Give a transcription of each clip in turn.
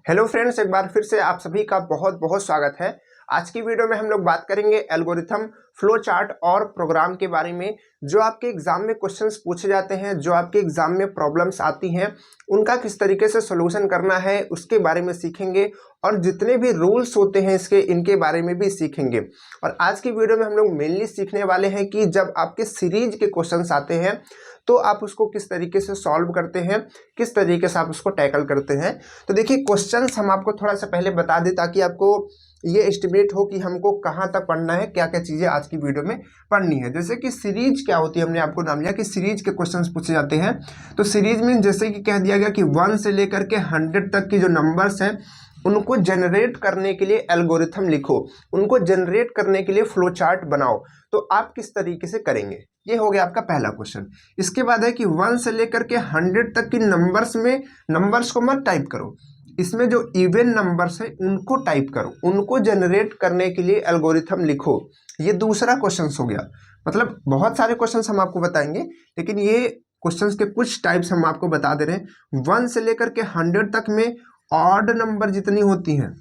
Hello friends, एक बार फिर से आप सभी का बहुत बहुत स्वागत है। आज की वीडियो में हम लोग बात करेंगे एल्गोरिथम, फ्लो चार्ट और प्रोग्राम के बारे में। जो आपके एग्जाम में क्वेश्चंस पूछे जाते हैं, जो आपके एग्जाम में प्रॉब्लम्स आती हैं, उनका किस तरीके से सॉल्यूशन करना है उसके बारे में सीखेंगे। और जितने भी रूल्स होते हैं इनके बारे में भी सीखेंगे। और आज की वीडियो में हम लोग मेनली सीखने वाले हैं कि जब आपके सीरीज के क्वेश्चंस आते हैं तो आप उसको किस तरीके से सॉल्व करते हैं, किस तरीके से आप उसको टैकल करते हैं। तो देखिए, क्वेश्चंस हम आपको थोड़ा सा पहले बता दें ताकि आपको ये एस्टिमेट हो कि हमको कहाँ तक पढ़ना है, क्या क्या चीज़ें आज की वीडियो में पढ़नी है। जैसे कि सीरीज क्या होती है, हमने आपको नाम लिया कि सीरीज के क्वेश्चंस पूछे जाते हैं। तो सीरीज में जैसे कि कह दिया गया कि 1 से लेकर के 100 तक की जो नंबर्स हैं उनको जनरेट करने के लिए एल्गोरिथम लिखो, उनको जनरेट करने के लिए फ्लो चार्ट बनाओ। तो आप किस तरीके से करेंगे, ये हो गया आपका पहला क्वेश्चन। इसके बाद है कि 1 से लेकर के 100 तक की नंबर्स में नंबर्स को मत टाइप करो, इसमें जो इवन नंबर्स है उनको टाइप करो, उनको जनरेट करने के लिए एल्गोरिथम लिखो। ये दूसरा क्वेश्चन हो गया। मतलब बहुत सारे क्वेश्चंस हम आपको बताएंगे, लेकिन ये क्वेश्चंस के कुछ टाइप्स हम आपको बता दे रहे हैं। 1 से लेकर के 100 तक में ऑड नंबर जितनी होती हैं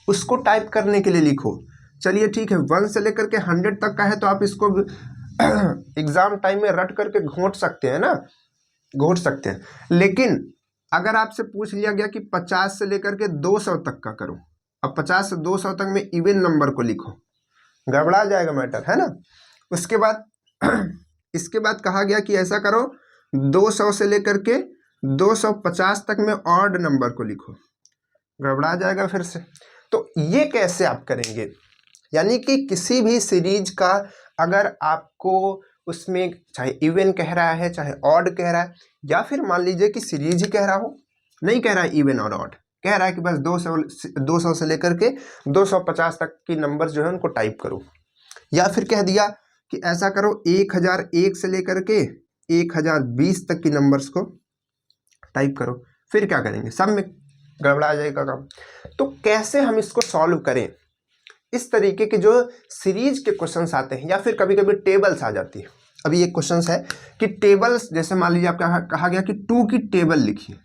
उसको टाइप करने के लिए लिखो। चलिए ठीक है, 1 से लेकर के 100 तक का है तो आप इसको एग्जाम टाइम में रट करके घोंट सकते हैं ना, घोंट सकते हैं। लेकिन अगर आपसे पूछ लिया गया कि 50 से लेकर के 200 तक का करो, अब 50 से 200 तक में इवन नंबर को लिखो, गड़बड़ा जाएगा मैटर, है ना। उसके बाद इसके बाद कहा गया कि ऐसा करो, 200 से लेकर के 250 तक में ऑड नंबर को लिखो, गड़बड़ा जाएगा फिर से। तो ये कैसे आप करेंगे, यानी कि किसी भी सीरीज का अगर आपको उसमें चाहे इवन कह रहा है चाहे ऑड कह रहा है, या फिर मान लीजिए कि सीरीज ही कह रहा हो, नहीं कह रहा है इवन और ऑड, कह रहा है कि बस 200 से लेकर के 250 तक की नंबर जो है उनको टाइप करो, या फिर कह दिया कि ऐसा करो 1001 से लेकर के 1020 तक की नंबर्स को टाइप करो, फिर क्या करेंगे, सब में गड़बड़ा जाएगा काम। तो कैसे हम इसको सॉल्व करें, इस तरीके के जो सीरीज के क्वेश्चंस आते हैं, या फिर कभी कभी टेबल्स आ जाती है। अभी एक क्वेश्चंस है कि टेबल्स, जैसे मान लीजिए आपका कहा गया कि 2 की टेबल लिखिए,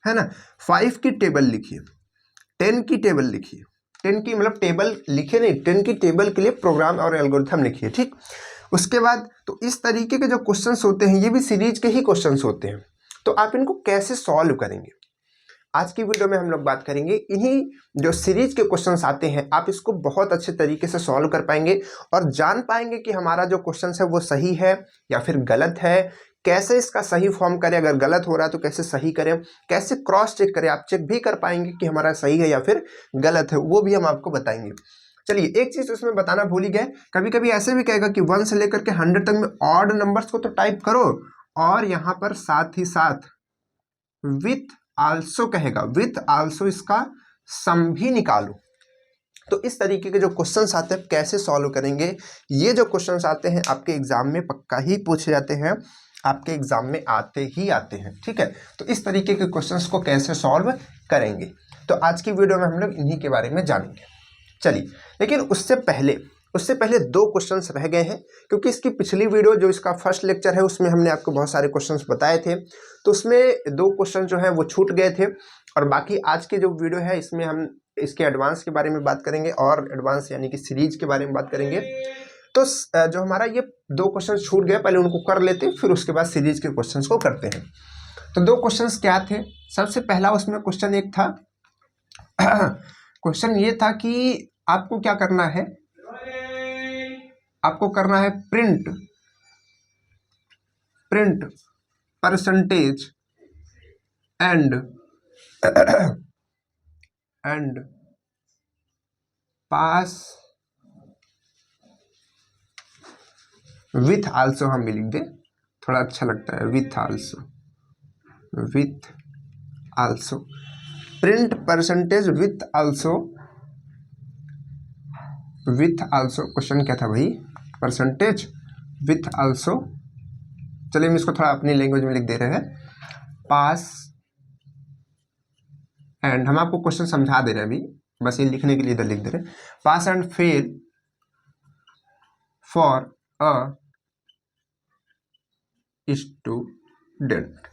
है ना, 5 की टेबल लिखिए, 10 की टेबल लिखिए। 10 की मतलब टेबल लिखिए नहीं, 10 की टेबल के लिए प्रोग्राम और एल्गोरिथम लिखिए, ठीक। उसके बाद तो इस तरीके के जो क्वेश्चंस होते हैं ये भी सीरीज के ही क्वेश्चंस होते हैं। तो आप इनको कैसे सॉल्व करेंगे, आज की वीडियो में हम लोग बात करेंगे। इन्हीं जो सीरीज के क्वेश्चंस आते हैं आप इसको बहुत अच्छे तरीके से सॉल्व कर पाएंगे और जान पाएंगे कि हमारा जो क्वेश्चन है वो सही है या फिर गलत है, कैसे इसका सही फॉर्म करें, अगर गलत हो रहा है तो कैसे सही करें, कैसे क्रॉस चेक करें, आप चेक भी कर पाएंगे कि हमारा सही है या फिर गलत है, वो भी हम आपको बताएंगे। चलिए, एक चीज उसमें बताना भूल ही गए, कभी कभी ऐसे भी कहेगा कि 1 से लेकर के 100 तक में ऑड नंबर्स को तो टाइप करो, और यहाँ पर साथ ही साथ विथ आल्सो कहेगा, विथ आल्सो इसका सम भी निकालो। तो इस तरीके के जो क्वेश्चंस आते हैं कैसे सॉल्व करेंगे, ये जो क्वेश्चंस आते हैं आपके एग्जाम में पक्का ही पूछे जाते हैं, आपके एग्जाम में आते ही आते हैं, ठीक है। तो इस तरीके के क्वेश्चंस को कैसे सॉल्व करेंगे, तो आज की वीडियो में हम लोग इन्हीं के बारे में जानेंगे। चलिए, लेकिन उससे पहले 2 क्वेश्चंस रह गए हैं, क्योंकि इसकी पिछली वीडियो जो इसका फर्स्ट लेक्चर है उसमें हमने आपको बहुत सारे क्वेश्चंस बताए थे, तो उसमें 2 क्वेश्चन जो हैं वो छूट गए थे। और बाकी आज की जो वीडियो है इसमें हम इसके एडवांस के बारे में बात करेंगे, और एडवांस यानी कि सीरीज के बारे में बात करेंगे। तो जो हमारा ये 2 क्वेश्चन छूट गए, पहले उनको कर लेते हैं, फिर उसके बाद सीरीज के क्वेश्चन को करते हैं। तो 2 क्वेश्चन क्या थे, सबसे पहला उसमें क्वेश्चन एक था क्वेश्चन ये था कि आपको क्या करना है, आपको करना है print percentage and pass with also, हम भी लिख दे, थोड़ा अच्छा लगता है, with also print percentage with also question क्या था भाई, परसेंटेज विथ आल्सो। चलिए हम इसको थोड़ा अपनी लैंग्वेज में लिख दे रहे हैं, पास एंड, हम आपको क्वेश्चन समझा दे रहे हैं अभी, बस ये लिखने के लिए इधर लिख दे रहे हैं, pass and fail for a student.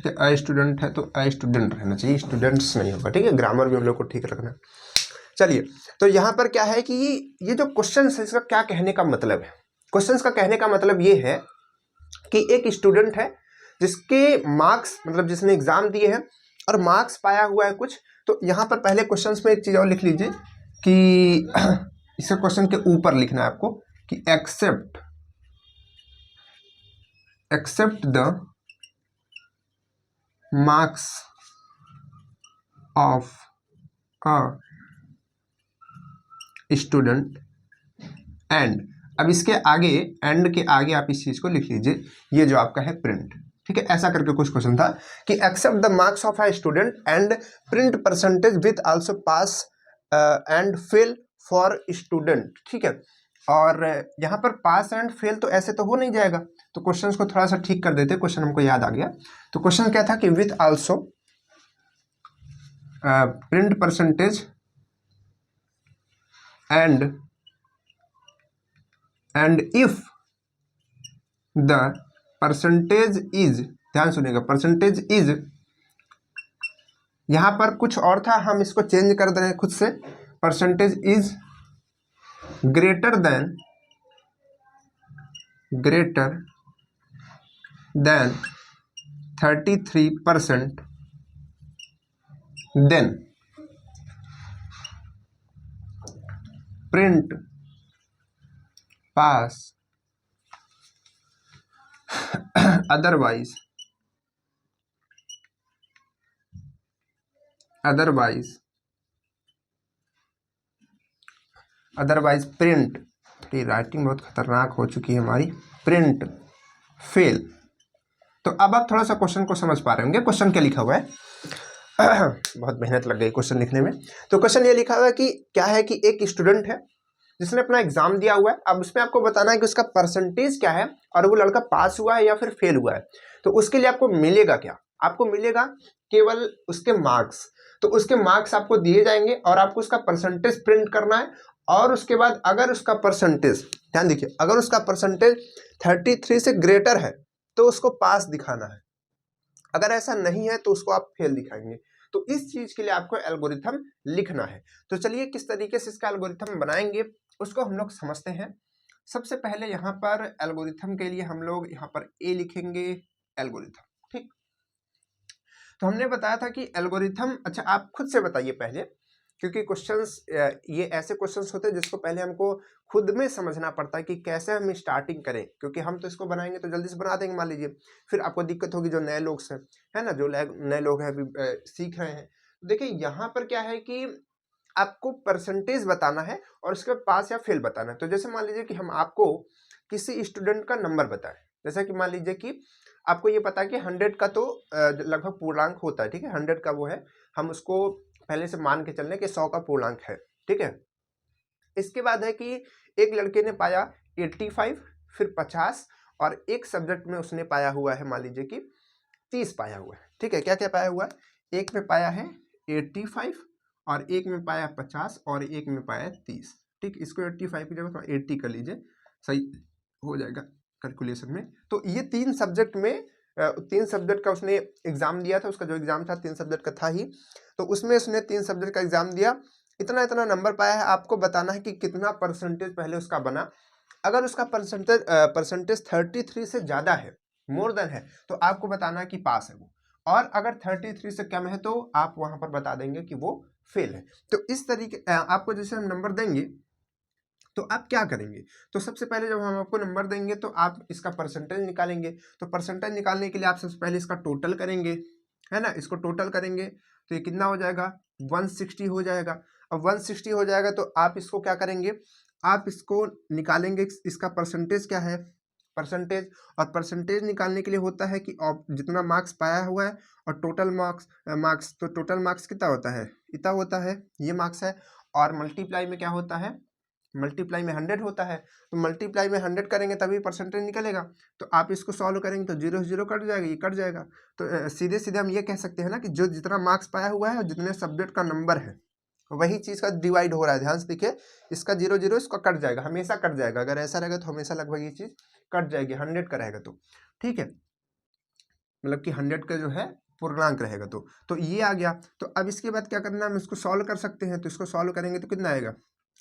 ठीक है, अ स्टूडेंट है तो अ स्टूडेंट रहना चाहिए, स्टूडेंट्स नहीं होगा। ठीक है, ग्रामर भी हम लोग को ठीक रखना। चलिए, तो यहाँ पर क्या है कि ये जो क्वेश्चन है इसका क्या कहने का मतलब है। क्वेश्चन का कहने का मतलब ये है कि एक स्टूडेंट है जिसके मार्क्स, मतलब जिसने एग्जाम दिए हैं और मार्क्स पाया हुआ है कुछ। तो यहाँ पर पहले क्वेश्चन में एक चीज और लिख लीजिए कि इसे क्वेश्चन के ऊपर लिखना है आपको कि accept the marks of a student and, अब इसके आगे, एंड के आगे आप इस चीज को लिख लीजिए, ये जो आपका है प्रिंट। ठीक है, ऐसा करके कुछ क्वेश्चन था कि accept the marks of a student and print percentage with also pass and fail for student. ठीक है, और यहाँ पर पास एंड फेल तो ऐसे तो हो नहीं जाएगा, तो क्वेश्चन को थोड़ा सा ठीक कर देते। क्वेश्चन हमको याद आ गया। तो क्वेश्चन क्या था कि with also print percentage and if the percentage is, ध्यान सुनिएगा, परसेंटेज इज, यहां पर कुछ और था, हम इसको चेंज कर दे रहे हैं खुद से, percentage is greater than 33%, then print pass, otherwise print, ये राइटिंग बहुत खतरनाक हो चुकी है हमारी, प्रिंट फेल। तो अब आप थोड़ा सा क्वेश्चन को समझ पा रहे होंगे। क्वेश्चन क्या लिखा हुआ है बहुत मेहनत लग गई क्वेश्चन लिखने में। तो क्वेश्चन ये लिखा हुआ है कि क्या है कि एक स्टूडेंट है जिसने अपना एग्जाम दिया हुआ है। अब उसमें आपको बताना है कि उसका परसेंटेज क्या है और वो लड़का पास हुआ है या फिर फेल हुआ है। तो उसके लिए आपको मिलेगा क्या? आपको मिलेगा केवल उसके मार्क्स। तो उसके मार्क्स आपको दिए जाएंगे और आपको उसका परसेंटेज प्रिंट करना है। और उसके बाद अगर उसका परसेंटेज, ध्यान देखिए, अगर उसका परसेंटेज 33 से ग्रेटर है तो उसको पास दिखाना है, अगर ऐसा नहीं है तो उसको आप फेल दिखाएंगे। तो इस चीज के लिए आपको एल्गोरिथम लिखना है। तो चलिए किस तरीके से इसका एल्गोरिथम बनाएंगे उसको हम लोग समझते हैं। सबसे पहले यहाँ पर एल्गोरिथम के लिए हम लोग यहाँ पर ए लिखेंगे, एल्गोरिथम। ठीक, तो हमने बताया था कि एल्गोरिथम, अच्छा आप खुद से बताइए पहले, क्योंकि क्वेश्चंस ये ऐसे क्वेश्चंस होते हैं जिसको पहले हमको खुद में समझना पड़ता है कि कैसे हम स्टार्टिंग करें, क्योंकि हम तो इसको बनाएंगे तो जल्दी से बना देंगे मान लीजिए, फिर आपको दिक्कत होगी जो नए लोग से, है ना, जो नए लोग हैं अभी सीख रहे हैं। देखिए यहाँ पर क्या है कि आपको परसेंटेज बताना है और उसके बाद पास या फेल बताना है। तो जैसे मान लीजिए कि हम आपको किसी स्टूडेंट का नंबर बताएं, जैसा कि मान लीजिए कि आपको ये पता है कि 100 का तो लगभग पूर्णांक होता है। ठीक है, 100 का वो है, हम उसको पहले से मान के चलने कि 100 का पूर्णांक है। ठीक है, इसके बाद है कि एक लड़के ने पाया 85, फिर 50, और एक सब्जेक्ट में उसने पाया हुआ है मान लीजिए कि 30 पाया हुआ है। ठीक है, क्या क्या पाया हुआ है, एक में पाया है 85 और एक में पाया 50 और एक में पाया 30। ठीक, इसको 85 की जगह 80 कर लीजिए, सही हो जाएगा कैलकुलेशन में। तो ये 3 सब्जेक्ट में 3 सब्जेक्ट का उसने एग्जाम दिया था, उसका जो एग्जाम था 3 सब्जेक्ट का था ही, तो उसमें उसने 3 सब्जेक्ट का एग्जाम दिया, इतना इतना नंबर पाया है। आपको बताना है कि कितना परसेंटेज पहले उसका बना। अगर उसका परसेंटेज 33 से ज़्यादा है, मोर देन है, तो आपको बताना है कि पास है वो, और अगर 33 से कम है तो आप वहां पर बता देंगे कि वो फेल है। तो इस तरीके आपको जैसे हम नंबर देंगे तो आप क्या करेंगे, तो सबसे पहले जब हम आपको नंबर देंगे तो आप इसका परसेंटेज निकालेंगे। तो परसेंटेज निकालने के लिए आप सबसे पहले इसका टोटल करेंगे, है ना, इसको टोटल करेंगे तो ये कितना हो जाएगा, 160 हो जाएगा। अब 160 हो जाएगा तो आप इसको क्या करेंगे, आप इसको निकालेंगे, इसका परसेंटेज क्या है, परसेंटेज, और परसेंटेज निकालने के लिए होता है कि जितना मार्क्स पाया हुआ है और टोटल मार्क्स, तो टोटल मार्क्स कितना होता है, इतना होता है, ये मार्क्स है, और मल्टीप्लाई में क्या होता है, मल्टीप्लाई में 100 होता है। तो मल्टीप्लाई में 100 करेंगे तभी परसेंटेज निकलेगा। तो आप इसको सॉल्व करेंगे तो 0 0 कट जाएगा, ये कट जाएगा। तो सीधे सीधे हम ये कह सकते हैं ना कि जो जितना मार्क्स पाया हुआ है और जितने सब्जेक्ट का नंबर है वही चीज़ का डिवाइड हो रहा है। ध्यान से देखिए, इसका 0 0 इसका कट जाएगा, हमेशा कट जाएगा। अगर ऐसा रहेगा तो हमेशा लगभग ये चीज़ कट जाएगी, 100 का रहेगा तो। ठीक है, मतलब कि 100 का जो है पूर्णांक रहेगा। तो ये आ गया। तो अब इसके बाद क्या करना है, हम इसको सॉल्व कर सकते हैं। तो इसको सॉल्व करेंगे तो कितना आएगा,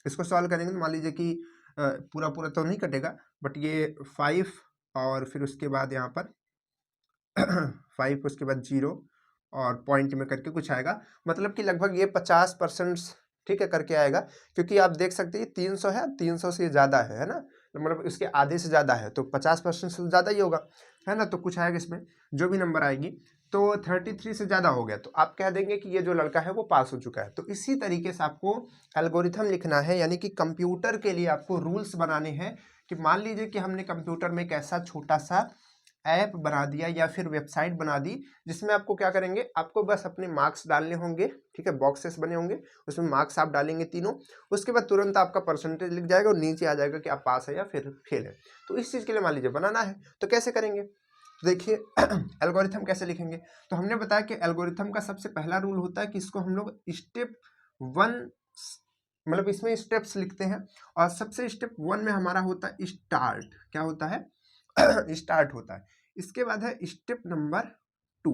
इसको सॉल्व करेंगे तो मान लीजिए कि पूरा पूरा तो नहीं कटेगा, बट ये 5 और फिर उसके बाद यहाँ पर 5 उसके बाद 0 और पॉइंट में करके कुछ आएगा, मतलब कि लगभग ये 50% ठीक है करके आएगा। क्योंकि आप देख सकते हैं 300 है, 300 से ज़्यादा है ना, मतलब इसके आधे से ज़्यादा है, तो 50% से ज़्यादा ही होगा, है ना। तो कुछ आएगा इसमें, जो भी नंबर आएगी। तो 33 से ज़्यादा हो गया, तो आप कह देंगे कि ये जो लड़का है वो पास हो चुका है। तो इसी तरीके से आपको एल्गोरिथम लिखना है, यानी कि कंप्यूटर के लिए आपको रूल्स बनाने हैं। कि मान लीजिए कि हमने कंप्यूटर में एक ऐसा छोटा सा ऐप बना दिया या फिर वेबसाइट बना दी, जिसमें आपको क्या करेंगे, आपको बस अपने मार्क्स डालने होंगे, ठीक है, बॉक्सेस बने होंगे, उसमें मार्क्स आप डालेंगे तीनों, उसके बाद तुरंत आपका परसेंटेज लिख जाएगा और नीचे आ जाएगा कि आप पास है या फिर फेल है। तो इस चीज़ के लिए मान लीजिए बनाना है, तो कैसे करेंगे, तो देखिए एल्गोरिथम कैसे लिखेंगे। तो हमने बताया कि एल्गोरिथम का सबसे पहला रूल होता है कि इसको हम लोग स्टेप 1, मतलब इसमें स्टेप्स लिखते हैं, और सबसे स्टेप 1 में हमारा होता है स्टार्ट। क्या होता है स्टार्ट होता है। इसके बाद है स्टेप नंबर 2,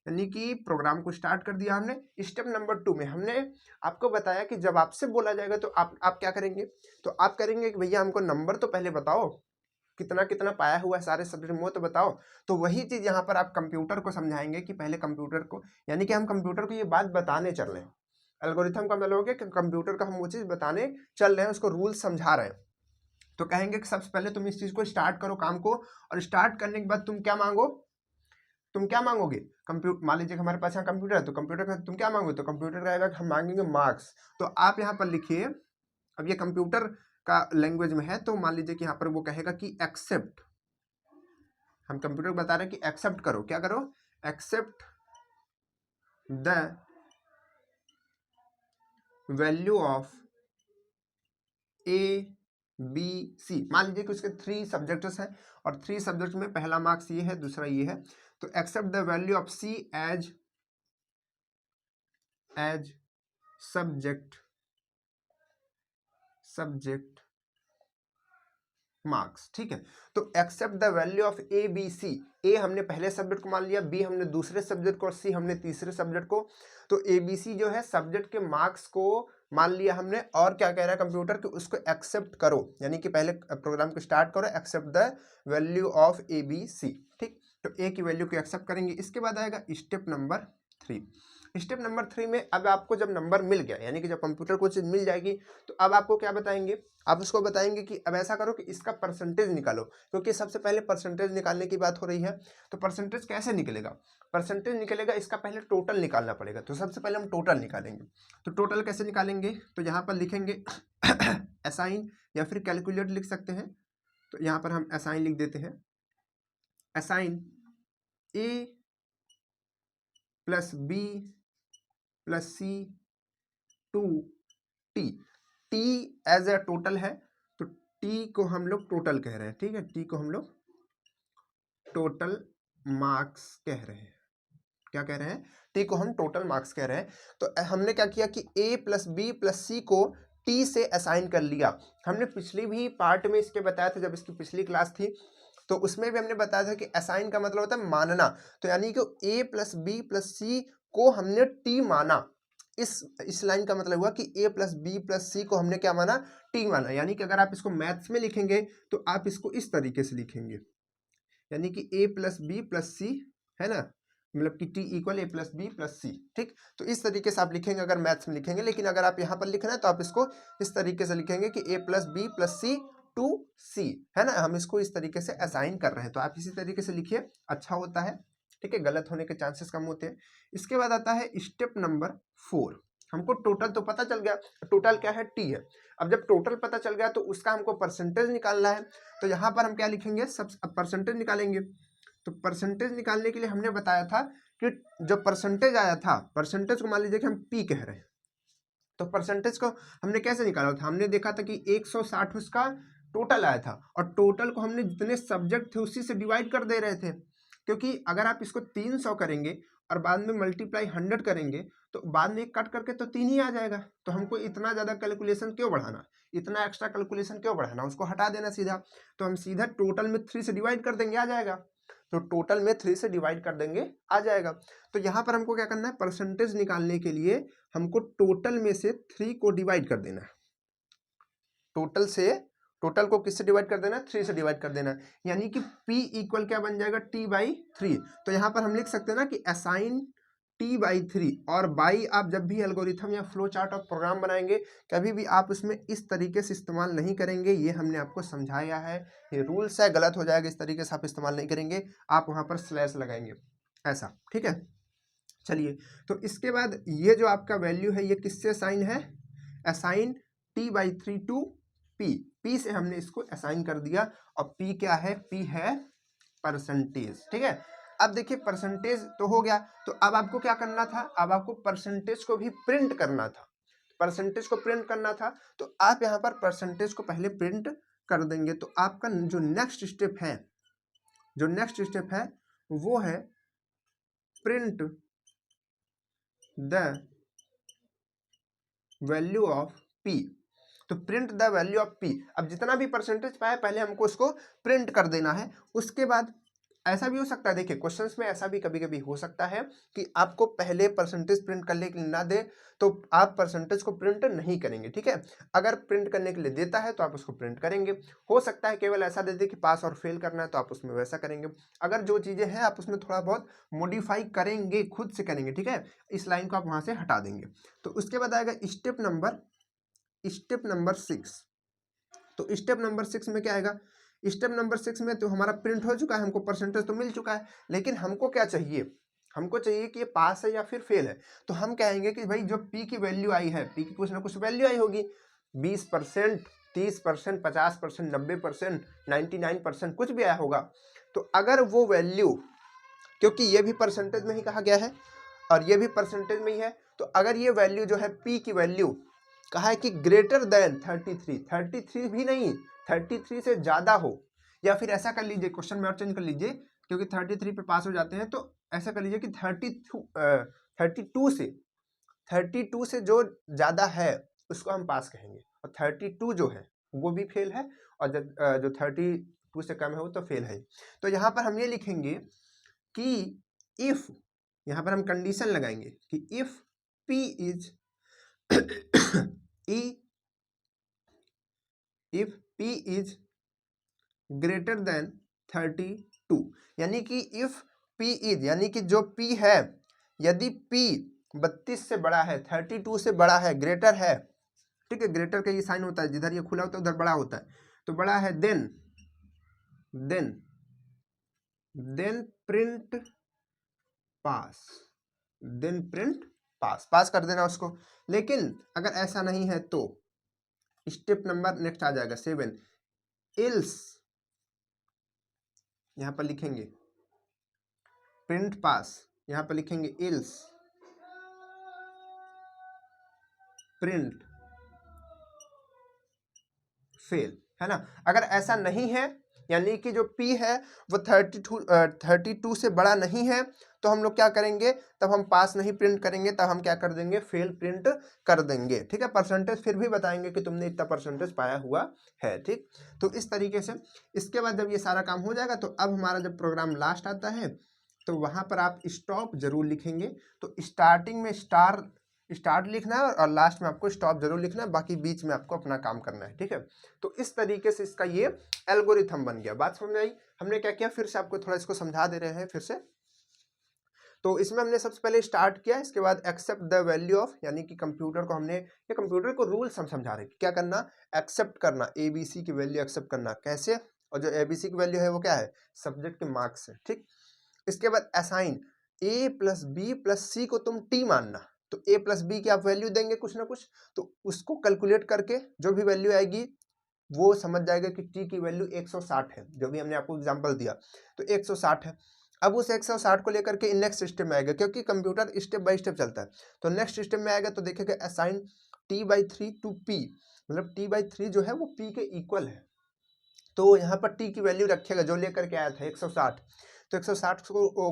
यानी कि प्रोग्राम को स्टार्ट कर दिया हमने। स्टेप नंबर 2 में हमने आपको बताया कि जब आपसे बोला जाएगा तो आप क्या करेंगे, तो आप करेंगे कि भैया हमको नंबर तो पहले बताओ, कितना कितना पाया हुआ है सारे सब्जेक्ट में, वो तो बताओ। तो वही चीज़ यहाँ पर आप कंप्यूटर को समझाएंगे कि पहले कंप्यूटर को, यानी कि हम कंप्यूटर को ये बात बताने चल रहे हैं। एल्गोरिथम का मतलब हो गया कि कंप्यूटर का हम वो चीज़ बताने चल रहे हैं, उसको रूल समझा रहे हैं। तो कहेंगे कि सबसे पहले तुम इस चीज़ को स्टार्ट करो काम को, और स्टार्ट करने के बाद तुम क्या मांगो, तुम क्या मांगोगे, कंप्यूटर, मान लीजिए हमारे पास यहाँ कंप्यूटर है, तो कंप्यूटर का तुम क्या मांगोगे, तो कंप्यूटर कहेगा कि हम मांगेंगे मार्क्स। तो आप यहाँ पर लिखिए, अब ये कंप्यूटर का लैंग्वेज में है, तो मान लीजिए कि यहाँ पर वो कहेगा कि एक्सेप्ट, हम कंप्यूटर को बता रहे हैं कि एक्सेप्ट करो, क्या करो, accept the value of ABC। मान लीजिए कि उसके 3 सब्जेक्ट्स हैं, और 3 सब्जेक्ट में पहला मार्क्स ये है, दूसरा ये है। तो accept the value of C as subject marks, ठीक है। तो accept the value of ABC, ए हमने पहले सब्जेक्ट को मान लिया, बी हमने दूसरे सब्जेक्ट को, और सी हमने तीसरे सब्जेक्ट को। तो ABC जो है सब्जेक्ट के मार्क्स को मान लिया हमने, और क्या कह रहा है कंप्यूटर कि उसको एक्सेप्ट करो, यानी कि पहले प्रोग्राम को स्टार्ट करो, accept the value of ABC, ठीक। तो ए की वैल्यू को एक्सेप्ट करेंगे। इसके बाद आएगा स्टेप नंबर 3। स्टेप नंबर 3 में अब आपको जब नंबर मिल गया, यानी कि जब कंप्यूटर को चीज़ मिल जाएगी, तो अब आपको क्या बताएंगे, आप उसको बताएंगे कि अब ऐसा करो कि इसका परसेंटेज निकालो, क्योंकि सबसे पहले परसेंटेज निकालने की बात हो रही है। तो परसेंटेज कैसे निकलेगा, परसेंटेज निकलेगा, इसका पहले टोटल निकालना पड़ेगा। तो सबसे पहले हम टोटल निकालेंगे। तो टोटल कैसे निकालेंगे, तो यहाँ पर लिखेंगे असाइन, या फिर कैलकुलेट लिख सकते हैं। तो यहाँ पर हम असाइन लिख देते हैं, assign A plus B plus C to T। T as a total है, तो T को हम लोग टोटल कह रहे हैं, ठीक है, T को हम लोग टोटल मार्क्स कह रहे हैं। क्या कह रहे हैं, T को हम टोटल मार्क्स कह रहे हैं। तो हमने क्या किया कि A plus B plus C को T से असाइन कर लिया। हमने पिछली भी पार्ट में इसके बताया था, जब इसकी पिछली क्लास थी, तो उसमें भी हमने बताया था कि असाइन का मतलब होता है मानना। तो यानी कि A plus B plus C को हमने T माना। इस लाइन का मतलब हुआ कि A plus B plus C को हमने क्या माना, T माना। यानी कि अगर आप इसको मैथ्स में लिखेंगे तो आप इसको इस तरीके से लिखेंगे, यानी कि A plus B plus C, है ना, मतलब कि T equal A plus B plus C, ठीक। तो इस तरीके से आप लिखेंगे अगर मैथ्स में लिखेंगे। लेकिन अगर आप यहाँ पर लिखना है तो आप इसको इस तरीके से लिखेंगे कि A plus B plus C to C, है ना, हम इसको इस तरीके से असाइन कर रहे हैं। तो आप इसी तरीके से लिखिए, अच्छा होता है, ठीक है, गलत होने के चांसेस कम होते हैं। इसके बाद आता है स्टेप नंबर 4। हमको टोटल तो पता चल गया, टोटल क्या है, T है। अब जब टोटल पता चल गया तो उसका हमको परसेंटेज निकालना है। तो यहाँ पर हम क्या लिखेंगे, सब परसेंटेज निकालेंगे। तो परसेंटेज निकालने के लिए हमने बताया था कि जो परसेंटेज आया था, परसेंटेज को मान लीजिए कि हम P कह रहे हैं, तो परसेंटेज को हमने कैसे निकाला था, हमने देखा था कि 160 उसका टोटल आया था, और टोटल को हमने जितने सब्जेक्ट थे उसी से डिवाइड कर दे रहे थे। क्योंकि अगर आप इसको 300 करेंगे और बाद में मल्टीप्लाई 100 करेंगे, तो बाद में कट करके तो 3 ही आ जाएगा। तो हमको इतना ज़्यादा कैलकुलेशन क्यों बढ़ाना, इतना एक्स्ट्रा कैलकुलेशन क्यों बढ़ाना, उसको हटा देना सीधा। तो हम सीधा टोटल में 3 से डिवाइड कर देंगे, आ जाएगा। तो टोटल में 3 से डिवाइड कर देंगे आ जाएगा। तो यहाँ पर हमको क्या करना है, परसेंटेज निकालने के लिए हमको टोटल में से 3 को डिवाइड कर देना है। टोटल को किससे डिवाइड कर देना है, 3 से डिवाइड कर देना है, यानी कि P इक्वल क्या बन जाएगा, T/3। तो यहाँ पर हम लिख सकते हैं ना कि असाइन T/3। और बाई आप जब भी एल्गोरिथम या फ्लो चार्ट और प्रोग्राम बनाएंगे कभी भी आप उसमें इस तरीके से इस्तेमाल नहीं करेंगे, ये हमने आपको समझाया है, ये रूल्स है, गलत हो जाएगा, इस तरीके से आप इस्तेमाल नहीं करेंगे, आप वहाँ पर स्लैश लगाएंगे ऐसा, ठीक है। चलिए, तो इसके बाद ये जो आपका वैल्यू है ये किससे असाइन है, असाइन T/3 टू P से हमने इसको असाइन कर दिया, और P क्या है, P है परसेंटेज, ठीक है। अब देखिए परसेंटेज तो हो गया, तो अब आपको क्या करना था, अब आपको परसेंटेज को भी प्रिंट करना था, परसेंटेज को प्रिंट करना था, तो आप यहाँ पर परसेंटेज को पहले प्रिंट कर देंगे। तो आपका जो नेक्स्ट स्टेप है वो है print the value of P। तो print the value of P, अब जितना भी परसेंटेज पाए पहले हमको उसको प्रिंट कर देना है। उसके बाद ऐसा भी हो सकता है, देखिए क्वेश्चंस में ऐसा भी कभी कभी हो सकता है कि आपको पहले परसेंटेज प्रिंट करने के लिए ना दे तो आप परसेंटेज को प्रिंट नहीं करेंगे, ठीक है। अगर प्रिंट करने के लिए देता है तो आप उसको प्रिंट करेंगे। हो सकता है केवल ऐसा दे दे कि पास और फेल करना है तो आप उसमें वैसा करेंगे। अगर जो चीज़ें हैं आप उसमें थोड़ा बहुत मॉडिफाई करेंगे, खुद से करेंगे, ठीक है। इस लाइन को आप वहाँ से हटा देंगे। तो उसके बाद आएगा स्टेप नंबर 6। तो स्टेप नंबर 6 में क्या आएगा, स्टेप नंबर 6 में तो हमारा प्रिंट हो चुका है, हमको परसेंटेज तो मिल चुका है, लेकिन हमको क्या चाहिए, हमको चाहिए कि ये पास है या फिर फेल है। तो हम कहेंगे कि भाई जो P की वैल्यू आई है, P की कुछ ना कुछ वैल्यू आई होगी, 20%, 30%, 50%, 90%, 99%, कुछ भी आया होगा। तो अगर वो वैल्यू, क्योंकि ये भी परसेंटेज में ही कहा गया है और ये भी परसेंटेज में ही है, तो अगर ये वैल्यू जो है P की वैल्यू कहा है कि ग्रेटर देन 33 भी नहीं, 33 से ज्यादा हो, या फिर ऐसा कर लीजिए, क्वेश्चन में और चेंज कर लीजिए, क्योंकि 33 पे पास हो जाते हैं, तो ऐसा कर लीजिए कि 32 से जो ज्यादा है उसको हम पास कहेंगे, और 32 जो है वो भी फेल है, और जो 32 से कम है वो तो फेल है। तो यहाँ पर हम ये लिखेंगे कि इफ, यहाँ पर हम कंडीशन लगाएंगे कि if P is if P is greater than 32, यानी कि if P is, यानी कि जो P है, यदि P 32 से बड़ा है, 32 से बड़ा है, ग्रेटर है, ठीक है, ग्रेटर का ये साइन होता है, जिधर ये खुला होता है उधर बड़ा होता है, तो बड़ा है, देन प्रिंट पास कर देना उसको। लेकिन अगर ऐसा नहीं है तो स्टेप नंबर नेक्स्ट आ जाएगा 7, इल्स, यहां पर लिखेंगे प्रिंट पास, यहां पर लिखेंगे इल्स प्रिंट फेल, है ना। अगर ऐसा नहीं है, यानी कि जो P है वो 32 से बड़ा नहीं है, तो हम लोग क्या करेंगे, तब हम पास नहीं प्रिंट करेंगे, तब हम क्या कर देंगे, फेल प्रिंट कर देंगे, ठीक है। परसेंटेज फिर भी बताएंगे कि तुमने इतना परसेंटेज पाया हुआ है, ठीक। तो इस तरीके से इसके बाद जब ये सारा काम हो जाएगा, तो अब हमारा जब प्रोग्राम लास्ट आता है तो वहां पर आप स्टॉप जरूर लिखेंगे। तो स्टार्टिंग में स्टार्ट लिखना है और लास्ट में आपको स्टॉप जरूर लिखना है, बाकी बीच में आपको अपना काम करना है, ठीक है। तो इस तरीके से इसका ये एल्गोरिथम बन गया। बात समझ में आई, हमने क्या किया, फिर से आपको थोड़ा इसको समझा दे रहे हैं फिर से। तो इसमें हमने सबसे पहले स्टार्ट किया, इसके बाद एक्सेप्ट द वैल्यू ऑफ, यानी कि कंप्यूटर को हमने, ये कंप्यूटर को रूल्स हम समझा रहे हैं क्या करना, एक्सेप्ट करना, ABC की वैल्यू एक्सेप्ट करना कैसे, और जो ABC की वैल्यू है वो क्या है, सब्जेक्ट के मार्क्स है, ठीक। इसके बाद असाइन A + B + C को तुम T मानना, तो A + B की आप वैल्यू देंगे कुछ ना कुछ, तो उसको कैलकुलेट करके जो भी वैल्यू आएगी वो समझ जाएगा कि T की वैल्यू 160 है, जो भी हमने आपको एग्जांपल दिया, तो 160 है। अब उस 160 को लेकर के नेक्स्ट स्टेप में आएगा, क्योंकि कंप्यूटर स्टेप बाय स्टेप चलता है, तो नेक्स्ट स्टेप में आएगा तो देखेगा असाइन T/3 टू P, मतलब T/3 जो है वो P के इक्वल है, तो यहाँ पर T की वैल्यू रखेगा जो लेकर के आया था 160, तो 160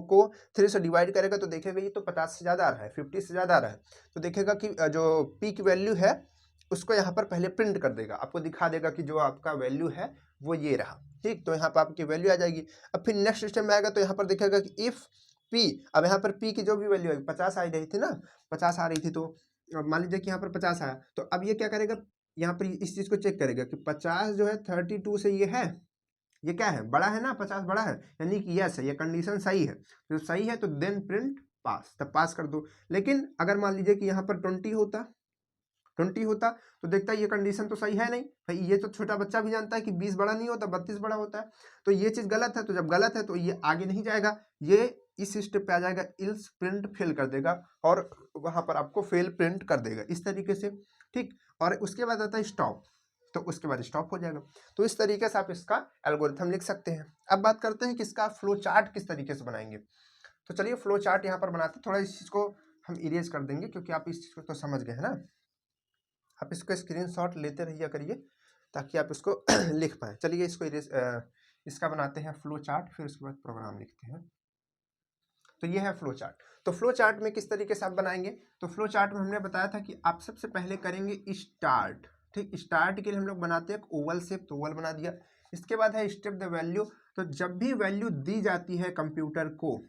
को 3 से डिवाइड करेगा तो देखेगा ये तो 50 से ज़्यादा आ रहा है, 50 से ज़्यादा आ रहा है, तो देखेगा कि जो P की वैल्यू है उसको यहाँ पर पहले प्रिंट कर देगा, आपको दिखा देगा कि जो आपका वैल्यू है वो ये रहा, ठीक। तो यहाँ पर आपकी वैल्यू आ जाएगी। अब फिर नेक्स्ट सिस्टम में आएगा तो यहाँ पर दिखेगा कि इफ़ पी, अब यहाँ पर पी की जो भी वैल्यू है 50 आ रही थी ना, 50 आ रही थी, तो मान लीजिए कि यहाँ पर 50 आया, तो अब ये क्या करेगा, यहाँ पर इस चीज़ को चेक करेगा कि 50 जो है 32 से ये है, ये क्या है, बड़ा है ना, 50 बड़ा है, यानी कि यस है, ये कंडीशन सही है। तो सही है तो देन प्रिंट पास, तब पास कर दो। लेकिन अगर मान लीजिए कि यहाँ पर 20 होता तो देखता है ये कंडीशन तो सही है नहीं भाई, ये तो छोटा बच्चा भी जानता है कि 20 बड़ा नहीं होता 32 बड़ा होता है, तो ये चीज़ गलत है। तो जब गलत है तो ये आगे नहीं जाएगा, ये इस स्टेप पे आ जाएगा, इल्स प्रिंट फेल कर देगा और वहाँ पर आपको फेल प्रिंट कर देगा इस तरीके से, ठीक। और उसके बाद आता है स्टॉप, तो उसके बाद स्टॉप हो जाएगा। तो इस तरीके से आप इसका एल्गोरिथम लिख सकते हैं। अब बात करते हैं कि इसका फ्लो चार्ट किस तरीके से बनाएंगे। तो चलिए फ्लो चार्ट यहाँ पर बनाते हैं। थोड़ा इस चीज़ को हम इरेज कर देंगे क्योंकि आप इस चीज़ को तो समझ गए हैं ना। आप इसको स्क्रीनशॉट लेते रहिए करिए ताकि आप इसको लिख पाएँ। चलिए इसको इरेज इसका बनाते हैं फ्लो चार्ट, फिर उसके बाद प्रोग्राम लिखते हैं। तो ये है फ्लो चार्ट। तो फ्लो चार्ट में किस तरीके से आप बनाएंगे, तो फ्लो चार्ट में हमने बताया था कि आप सबसे पहले करेंगे स्टार्ट, ठीक। स्टार्ट के लिए हम लोग बनाते हैं ओवल शेप, तो ओवल बना दिया। इसके बाद है स्टेप द वैल्यू, तो जब भी वैल्यू दी जाती है कंप्यूटर को,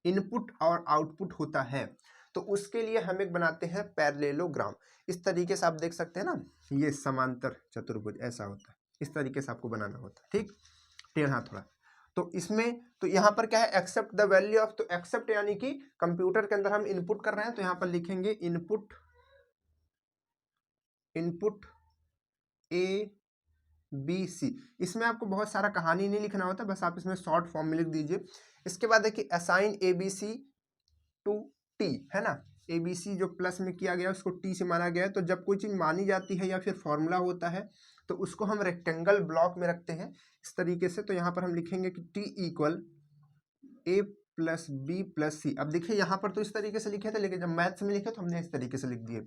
इनपुट और आउटपुट होता है, तो उसके लिए हम एक बनाते हैं पैरेललोग्राम। इस तरीके से आप देख सकते हैं ना, ये समांतर चतुर्भुज ऐसा होता है, इस तरीके से आपको बनाना होता है, ठीक, टेढ़ा थोड़ा। तो इसमें तो यहाँ पर क्या है, एक्सेप्ट द वैल्यू ऑफ, तो एक्सेप्ट यानी कि कंप्यूटर के अंदर हम इनपुट कर रहे हैं, तो यहाँ पर लिखेंगे इनपुट ए बी सी। इसमें आपको बहुत सारा कहानी नहीं लिखना होता, बस आप इसमें शॉर्ट फॉर्म में लिख दीजिए। इसके बाद है कि assign A B C to T, है ना, ए बी सी जो प्लस में किया गया उसको टी से माना गया है। तो जब कोई चीज़ मानी जाती है या फिर फॉर्मूला होता है तो उसको हम रेक्टेंगल ब्लॉक में रखते हैं इस तरीके से। तो यहाँ पर हम लिखेंगे कि टी इक्वल ए प्लस बी प्लस सी। अब देखिए यहाँ पर तो इस तरीके से लिखे थे, लेकिन जब मैथ्स में लिखे तो हमने इस तरीके से लिख दिए।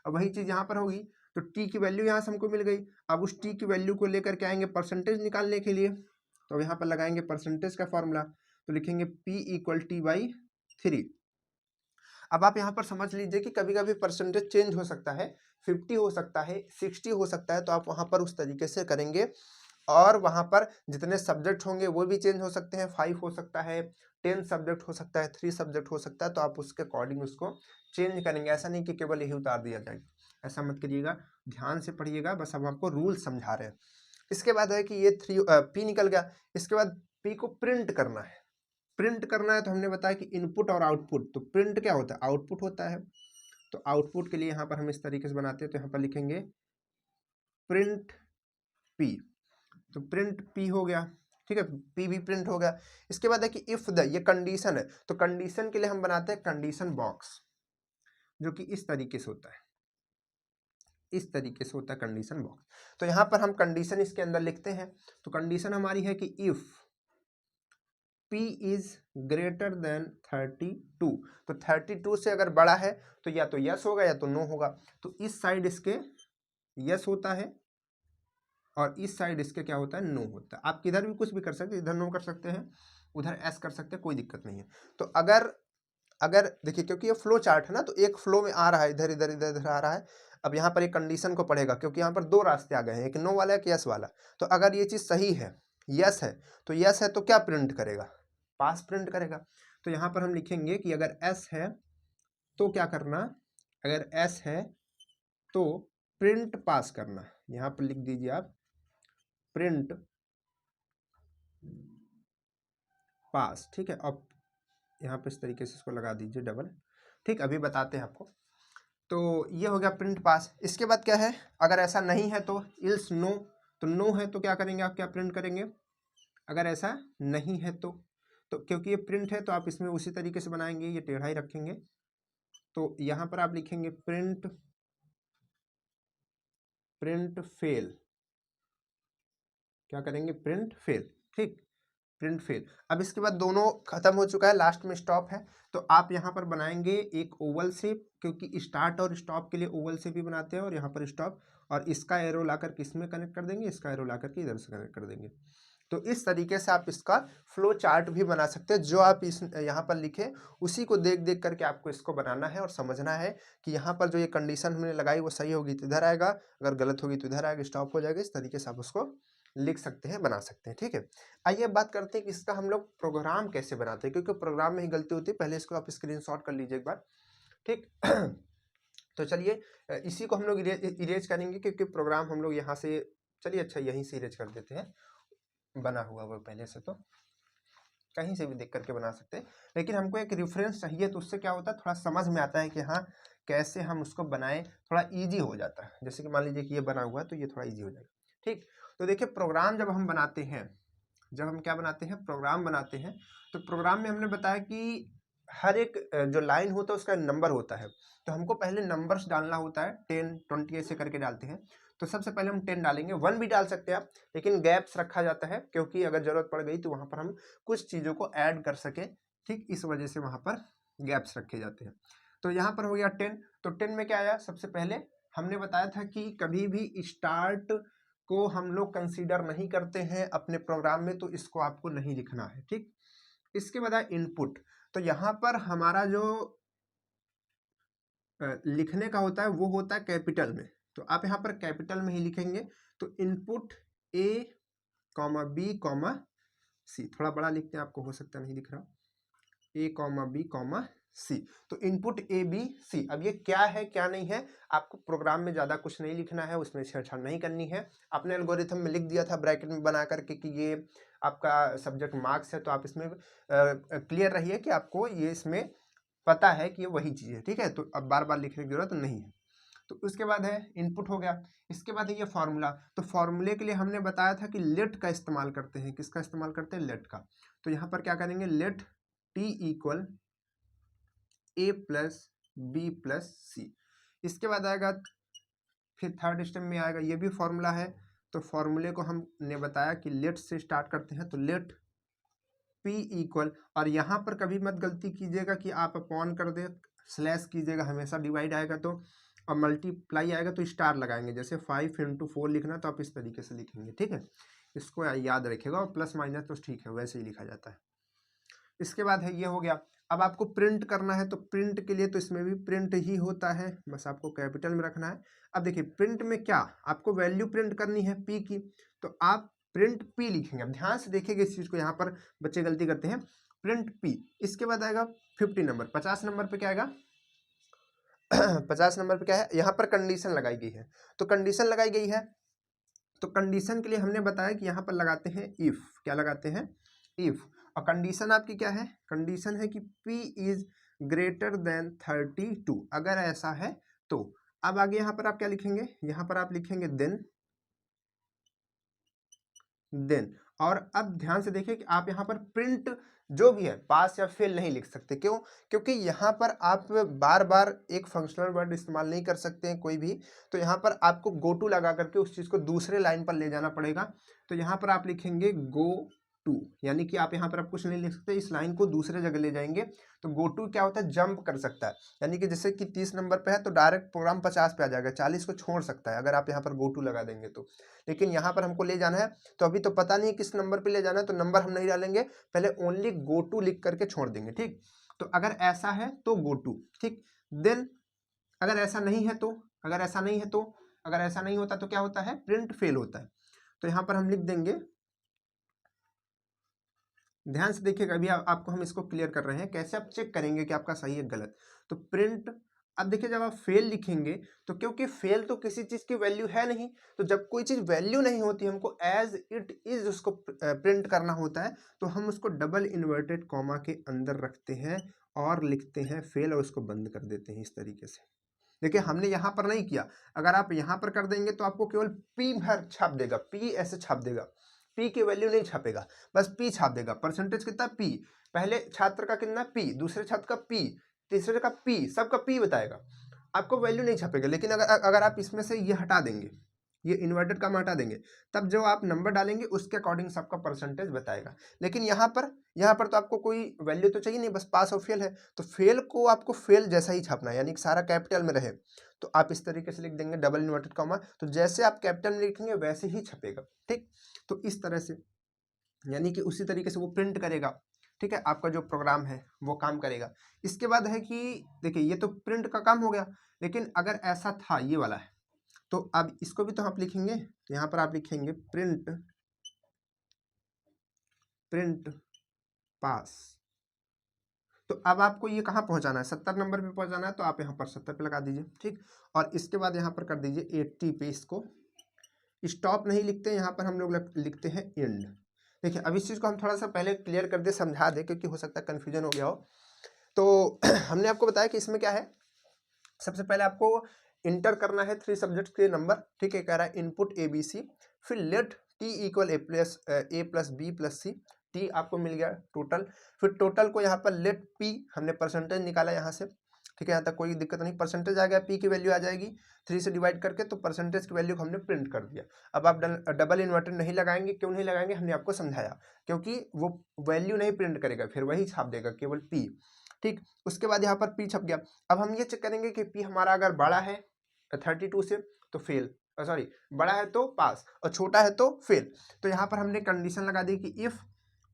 अब वही चीज़ यहाँ पर होगी, तो टी की वैल्यू यहाँ से हमको मिल गई। अब उस टी की वैल्यू को लेकर के आएंगे परसेंटेज निकालने के लिए, तो यहाँ पर लगाएंगे परसेंटेज का फॉर्मूला, तो लिखेंगे पी इक्वल टी बाई 3। अब आप यहाँ पर समझ लीजिए कि कभी कभी परसेंटेज चेंज हो सकता है, 50 हो सकता है, 60 हो सकता है, तो आप वहाँ पर उस तरीके से करेंगे। और वहाँ पर जितने सब्जेक्ट होंगे वो भी चेंज हो सकते हैं, 5 हो सकता है, 10 सब्जेक्ट हो सकता है, 3 सब्जेक्ट हो सकता है, तो आप उसके अकॉर्डिंग उसको चेंज करेंगे। ऐसा नहीं कि केवल यही उतार दिया जाएगा, ऐसा मत करिएगा, ध्यान से पढ़िएगा, बस हम आपको रूल समझा रहे हैं। इसके बाद है कि ये पी निकल गया। इसके बाद पी को प्रिंट करना है। प्रिंट करना है तो हमने बताया कि इनपुट और आउटपुट, तो प्रिंट क्या होता है, आउटपुट होता है। तो आउटपुट के लिए यहाँ पर हम इस तरीके से बनाते हैं, तो यहाँ पर लिखेंगे प्रिंट पी, तो प्रिंट पी हो गया, ठीक है, पी भी प्रिंट हो गया। इसके बाद है कि इफ द, ये कंडीशन है, तो कंडीशन के लिए हम बनाते हैं कंडीशन बॉक्स, जो कि इस तरीके से होता है, इस तरीके से होता है कंडीशन बॉक्स। तो यहाँ पर हम कंडीशन इसके अंदर लिखते हैं। तो कंडीशन हमारी है कि if P is greater than 32, तो 32 से अगर बड़ा है तो या तो यस होगा या तो नो होगा। तो इस साइड इसके यस होता है और इस साइड इसके क्या होता है, नो होता है। आप किधर भी कुछ भी कर सकते हैं, इधर नो कर सकते हैं, उधर एस कर सकते हैं, कोई दिक्कत नहीं है। तो अगर देखिए, क्योंकि ये फ्लो चार्ट है ना, तो एक फ्लो में आ रहा है, इधर इधर इधर इधर आ रहा है। अब यहाँ पर एक कंडीशन को पढ़ेगा, क्योंकि यहाँ पर 2 रास्ते आ गए हैं, एक नो वाला एक यस वाला। तो अगर ये चीज़ सही है, यस है, तो यस है तो क्या प्रिंट करेगा, पास प्रिंट करेगा। तो यहाँ पर हम लिखेंगे कि अगर एस है तो क्या करना, अगर एस है तो प्रिंट पास करना। यहाँ पर लिख दीजिए आप प्रिंट पास, ठीक है। अब यहाँ पर इस तरीके से इसको लगा दीजिए डबल, ठीक। अभी बताते हैं आपको। तो ये हो गया प्रिंट पास। इसके बाद क्या है, अगर ऐसा नहीं है तो इल्स नो, तो नो है तो क्या करेंगे, आप क्या प्रिंट करेंगे, अगर ऐसा नहीं है तो क्योंकि ये प्रिंट है तो आप इसमें उसी तरीके से बनाएंगे, ये टेढ़ा ही रखेंगे। तो यहाँ पर आप लिखेंगे प्रिंट फेल, क्या करेंगे, प्रिंट फेल, ठीक, प्रिंट फेल। अब इसके बाद दोनों खत्म हो चुका है, लास्ट में स्टॉप है। तो आप यहाँ पर बनाएंगे एक ओवल शेप, क्योंकि स्टार्ट और स्टॉप के लिए ओवल शेप ही बनाते हैं, और यहाँ पर स्टॉप, और इसका एरो लाकर किस में कनेक्ट कर देंगे, इसका एरो लाकर के इधर से कनेक्ट कर देंगे। तो इस तरीके से आप इसका फ्लो चार्ट भी बना सकते हैं। जो आप इस यहाँ पर लिखे उसी को देख देख करके आपको इसको बनाना है और समझना है कि यहाँ पर जो ये कंडीशन हमने लगाई वो सही होगी तो इधर आएगा, अगर गलत होगी तो इधर आएगा, स्टॉप हो जाएगा। इस तरीके से आप उसको लिख सकते हैं, बना सकते हैं। ठीक है, आइए बात करते हैं कि इसका हम लोग प्रोग्राम कैसे बनाते हैं, क्योंकि प्रोग्राम में ही गलती होती है। पहले इसको आप स्क्रीनशॉट कर लीजिए एक बार। ठीक तो चलिए इसी को हम लोग इरेज करेंगे, क्योंकि प्रोग्राम हम लोग यहाँ से, चलिए अच्छा यहीं से इरेज कर देते हैं, बना हुआ वो पहले से, तो कहीं से भी देख करके बना सकते हैं। लेकिन हमको एक रेफरेंस चाहिए, तो उससे क्या होता है, थोड़ा समझ में आता है कि हाँ कैसे हम उसको बनाएं, थोड़ा इजी हो जाता है। जैसे कि मान लीजिए कि ये बना हुआ है तो ये थोड़ा इजी हो जाएगा। ठीक, तो देखिए प्रोग्राम जब हम बनाते हैं, जब हम क्या बनाते हैं, प्रोग्राम बनाते हैं, तो प्रोग्राम में हमने बताया कि हर एक जो लाइन होता है उसका नंबर होता है। तो हमको पहले नंबर्स डालना होता है, 10 20 ऐसे करके डालते हैं। तो सबसे पहले हम 10 डालेंगे, 1 भी डाल सकते हैं आप, लेकिन गैप्स रखा जाता है, क्योंकि अगर जरूरत पड़ गई तो वहां पर हम कुछ चीज़ों को ऐड कर सके। ठीक, इस वजह से वहां पर गैप्स रखे जाते हैं। तो यहाँ पर हो गया 10। तो 10 में क्या आया, सबसे पहले हमने बताया था कि कभी भी स्टार्ट को हम लोग कंसीडर नहीं करते हैं अपने प्रोग्राम में, तो इसको आपको नहीं लिखना है। ठीक, इसके बाद है इनपुट। तो यहाँ पर हमारा जो लिखने का होता है वो होता है कैपिटल में, तो आप यहाँ पर कैपिटल में ही लिखेंगे। तो input A comma B comma C, थोड़ा बड़ा लिखते हैं, आपको हो सकता नहीं दिख रहा, ए कॉमा बी कॉमा सी। तो इनपुट ए बी सी। अब ये क्या है क्या नहीं है, आपको प्रोग्राम में ज़्यादा कुछ नहीं लिखना है, उसमें छेड़छाड़ नहीं करनी है। आपने एल्गोरिथम में लिख दिया था ब्रैकेट में बना करके कि ये आपका सब्जेक्ट मार्क्स है, तो आप इसमें क्लियर रहिए कि आपको ये इसमें पता है कि ये वही चीज़ है। ठीक है, तो अब बार बार लिखने की जरूरत नहीं है। तो उसके बाद है इनपुट हो गया। इसके बाद है ये फॉर्मूला। तो फॉर्मूले के लिए हमने बताया था कि लेट का इस्तेमाल करते हैं। किसका इस्तेमाल करते हैं, लेट का। तो यहाँ पर क्या करेंगे, लेट टी इक्वल ए प्लस बी प्लस सी। इसके बाद आएगा, फिर थर्ड स्टेप में आएगा, ये भी फॉर्मूला है। तो फॉर्मूले को हमने बताया कि लेट से स्टार्ट करते हैं, तो लेट P इक्वल, और यहाँ पर कभी मत गलती कीजिएगा कि आप अपॉन कर दे, स्लैश कीजिएगा, हमेशा डिवाइड आएगा तो, और मल्टीप्लाई आएगा तो स्टार लगाएंगे। जैसे 5 × 4 लिखना तो आप इस तरीके से लिखेंगे। ठीक है, इसको याद रखिएगा, और प्लस माइनस तो ठीक है, वैसे ही लिखा जाता है। इसके बाद है ये हो गया। अब आपको प्रिंट करना है, तो प्रिंट के लिए तो इसमें भी प्रिंट ही होता है, बस आपको कैपिटल में रखना है। अब देखिए प्रिंट में क्या, आपको वैल्यू प्रिंट करनी है पी की, तो आप प्रिंट पी लिखेंगे। अब ध्यान से देखिएगा इस चीज़ को, यहाँ पर बच्चे गलती करते हैं, प्रिंट पी। इसके बाद आएगा 50 नंबर, 50 नंबर पे क्या आएगा 50 नंबर पे क्या है, यहाँ पर कंडीशन लगाई गई है। तो कंडीशन लगाई गई है, तो कंडीशन के लिए हमने बताया कि यहाँ पर लगाते हैं इफ। क्या लगाते हैं, इफ। और कंडीशन आपकी क्या है, कंडीशन है कि P इज ग्रेटर देन 32, अगर ऐसा है तो। अब आगे यहाँ पर आप क्या लिखेंगे, यहाँ पर आप लिखेंगे देन। और अब ध्यान से देखिए कि आप यहाँ पर प्रिंट जो भी है पास या फेल नहीं लिख सकते। क्यों, क्योंकि यहाँ पर आप बार बार एक फंक्शनल वर्ड इस्तेमाल नहीं कर सकते हैं कोई भी। तो यहाँ पर आपको गो टू लगा करके उस चीज़ को दूसरे लाइन पर ले जाना पड़ेगा। तो यहाँ पर आप लिखेंगे गो टू, यानी कि आप यहाँ पर आप कुछ नहीं लिख सकते, इस लाइन को दूसरे जगह ले जाएंगे। तो गो टू क्या होता है, जंप कर सकता है, यानी कि जैसे कि 30 नंबर पे है तो डायरेक्ट प्रोग्राम 50 पे आ जाएगा, 40 को छोड़ सकता है अगर आप यहाँ पर गो टू लगा देंगे तो। लेकिन यहाँ पर हमको ले जाना है, तो अभी तो पता नहीं किस नंबर पे ले जाना है, तो नंबर हम नहीं डालेंगे, पहले ओनली गो टू लिख करके छोड़ देंगे। ठीक, तो अगर ऐसा है तो गो टू। ठीक, देन अगर ऐसा नहीं है तो, अगर ऐसा नहीं है तो, अगर ऐसा नहीं होता तो क्या होता है, प्रिंट फेल होता है। तो यहाँ पर हम लिख देंगे, ध्यान से देखिएगा, अभी आपको हम इसको क्लियर कर रहे हैं कैसे आप चेक करेंगे कि आपका सही है गलत। तो प्रिंट, अब देखिए जब आप फेल लिखेंगे तो क्योंकि फेल तो किसी चीज़ की वैल्यू है नहीं, तो जब कोई चीज़ वैल्यू नहीं होती हमको एज इट इज उसको प्रिंट करना होता है, तो हम उसको डबल इन्वर्टेड कॉमा के अंदर रखते हैं और लिखते हैं फेल, और उसको बंद कर देते हैं इस तरीके से। देखिए हमने यहाँ पर नहीं किया, अगर आप यहाँ पर कर देंगे तो आपको केवल पी भर छाप देगा, पी ऐसे छाप देगा, पी की वैल्यू नहीं छापेगा, बस पी छाप देगा। परसेंटेज कितना, पी, पहले छात्र का कितना पी, दूसरे छात्र का पी, तीसरे का पी, सबका पी बताएगा, आपको वैल्यू नहीं छापेगा। लेकिन अगर आप इसमें से ये हटा देंगे, ये इन्वर्टेड कॉमा हटा देंगे, तब जो आप नंबर डालेंगे उसके अकॉर्डिंग सबका परसेंटेज बताएगा। लेकिन यहाँ पर तो आपको कोई वैल्यू तो चाहिए नहीं, बस पास और फेल है, तो फेल को आपको फेल जैसा ही छापना है, यानी कि सारा कैपिटल में रहे। तो आप इस तरीके से लिख देंगे डबल इन्वर्टेड कॉमा, तो जैसे आप कैपिटल में लिखेंगे वैसे ही छपेगा। ठीक, तो इस तरह से यानी कि उसी तरीके से वो प्रिंट करेगा, ठीक है, आपका जो प्रोग्राम है वो काम करेगा। इसके बाद है कि देखिए ये तो प्रिंट का काम हो गया, लेकिन अगर ऐसा था ये वाला है तो अब इसको भी तो आप लिखेंगे, तो यहाँ पर आप लिखेंगे प्रिंट पास। तो अब आपको ये कहाँ पहुँचाना है, 70 नंबर पे पहुँचाना है, तो आप यहाँ पर 70 पे लगा दीजिए, ठीक। और इसके बाद यहाँ पर कर दीजिए 80 पे, इसको स्टॉप नहीं लिखते, यहाँ पर हम लोग लिखते हैं एंड। देखिए अब इस चीज़ को हम थोड़ा सा पहले क्लियर कर दे, समझा दे, क्योंकि हो सकता है कन्फ्यूजन हो गया हो। तो हमने आपको बताया कि इसमें क्या है, सबसे पहले आपको इंटर करना है 3 सब्जेक्ट्स के नंबर, ठीक है, कह रहा है इनपुट ABC, फिर let T equal A plus B plus C, T आपको मिल गया टोटल, फिर टोटल को यहाँ पर लेट P, हमने परसेंटेज निकाला यहाँ से, ठीक है, यहाँ तक कोई दिक्कत नहीं, परसेंटेज आ गया, P की वैल्यू आ जाएगी 3 से डिवाइड करके, तो परसेंटेज की वैल्यू को हमने प्रिंट कर दिया। अब आप डबल इन्वर्टेड नहीं लगाएंगे, क्यों नहीं लगाएंगे, हमने आपको समझाया, क्योंकि वो वैल्यू नहीं प्रिंट करेगा, फिर वही छाप देगा केवल P, ठीक। उसके बाद यहाँ पर P छप गया। अब हम ये चेक करेंगे कि P हमारा अगर बड़ा है 32 से तो फेल, सॉरी बड़ा है तो पास और छोटा है तो फेल। तो यहाँ पर हमने कंडीशन लगा दी कि if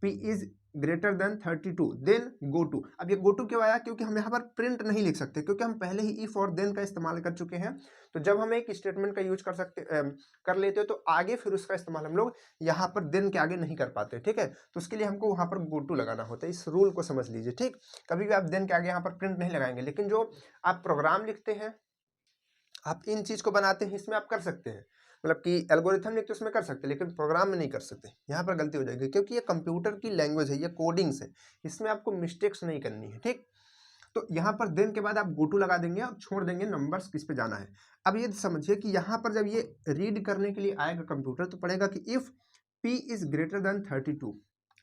P is greater than 32 then go to. अब ये गो टू क्यों आया, क्योंकि हम यहाँ पर प्रिंट नहीं लिख सकते, क्योंकि हम पहले ही इफ और देन का इस्तेमाल कर चुके हैं। तो जब हम एक स्टेटमेंट का यूज कर लेते हो तो आगे फिर उसका इस्तेमाल हम लोग यहाँ पर देन के आगे नहीं कर पाते, ठीक है। तो उसके लिए हमको वहाँ पर गो टू लगाना होता है, इस रूल को समझ लीजिए, ठीक। कभी भी आप देन के आगे यहाँ पर प्रिंट नहीं लगाएंगे, लेकिन जो आप प्रोग्राम लिखते हैं, आप इन चीज को बनाते हैं, इसमें आप कर सकते हैं, मतलब कि एल्गोरिथम लिखते उसमें कर सकते हैं, लेकिन प्रोग्राम में नहीं कर सकते। यहाँ पर गलती हो जाएगी, क्योंकि ये कंप्यूटर की लैंग्वेज है, ये कोडिंग्स है, इसमें आपको मिस्टेक्स नहीं करनी है, ठीक। तो यहाँ पर देन के बाद आप गो टू लगा देंगे और छोड़ देंगे नंबर्स किस पे जाना है। अब ये समझिए कि यहाँ पर जब ये रीड करने के लिए आएगा कंप्यूटर, तो पड़ेगा कि if P is greater than 32,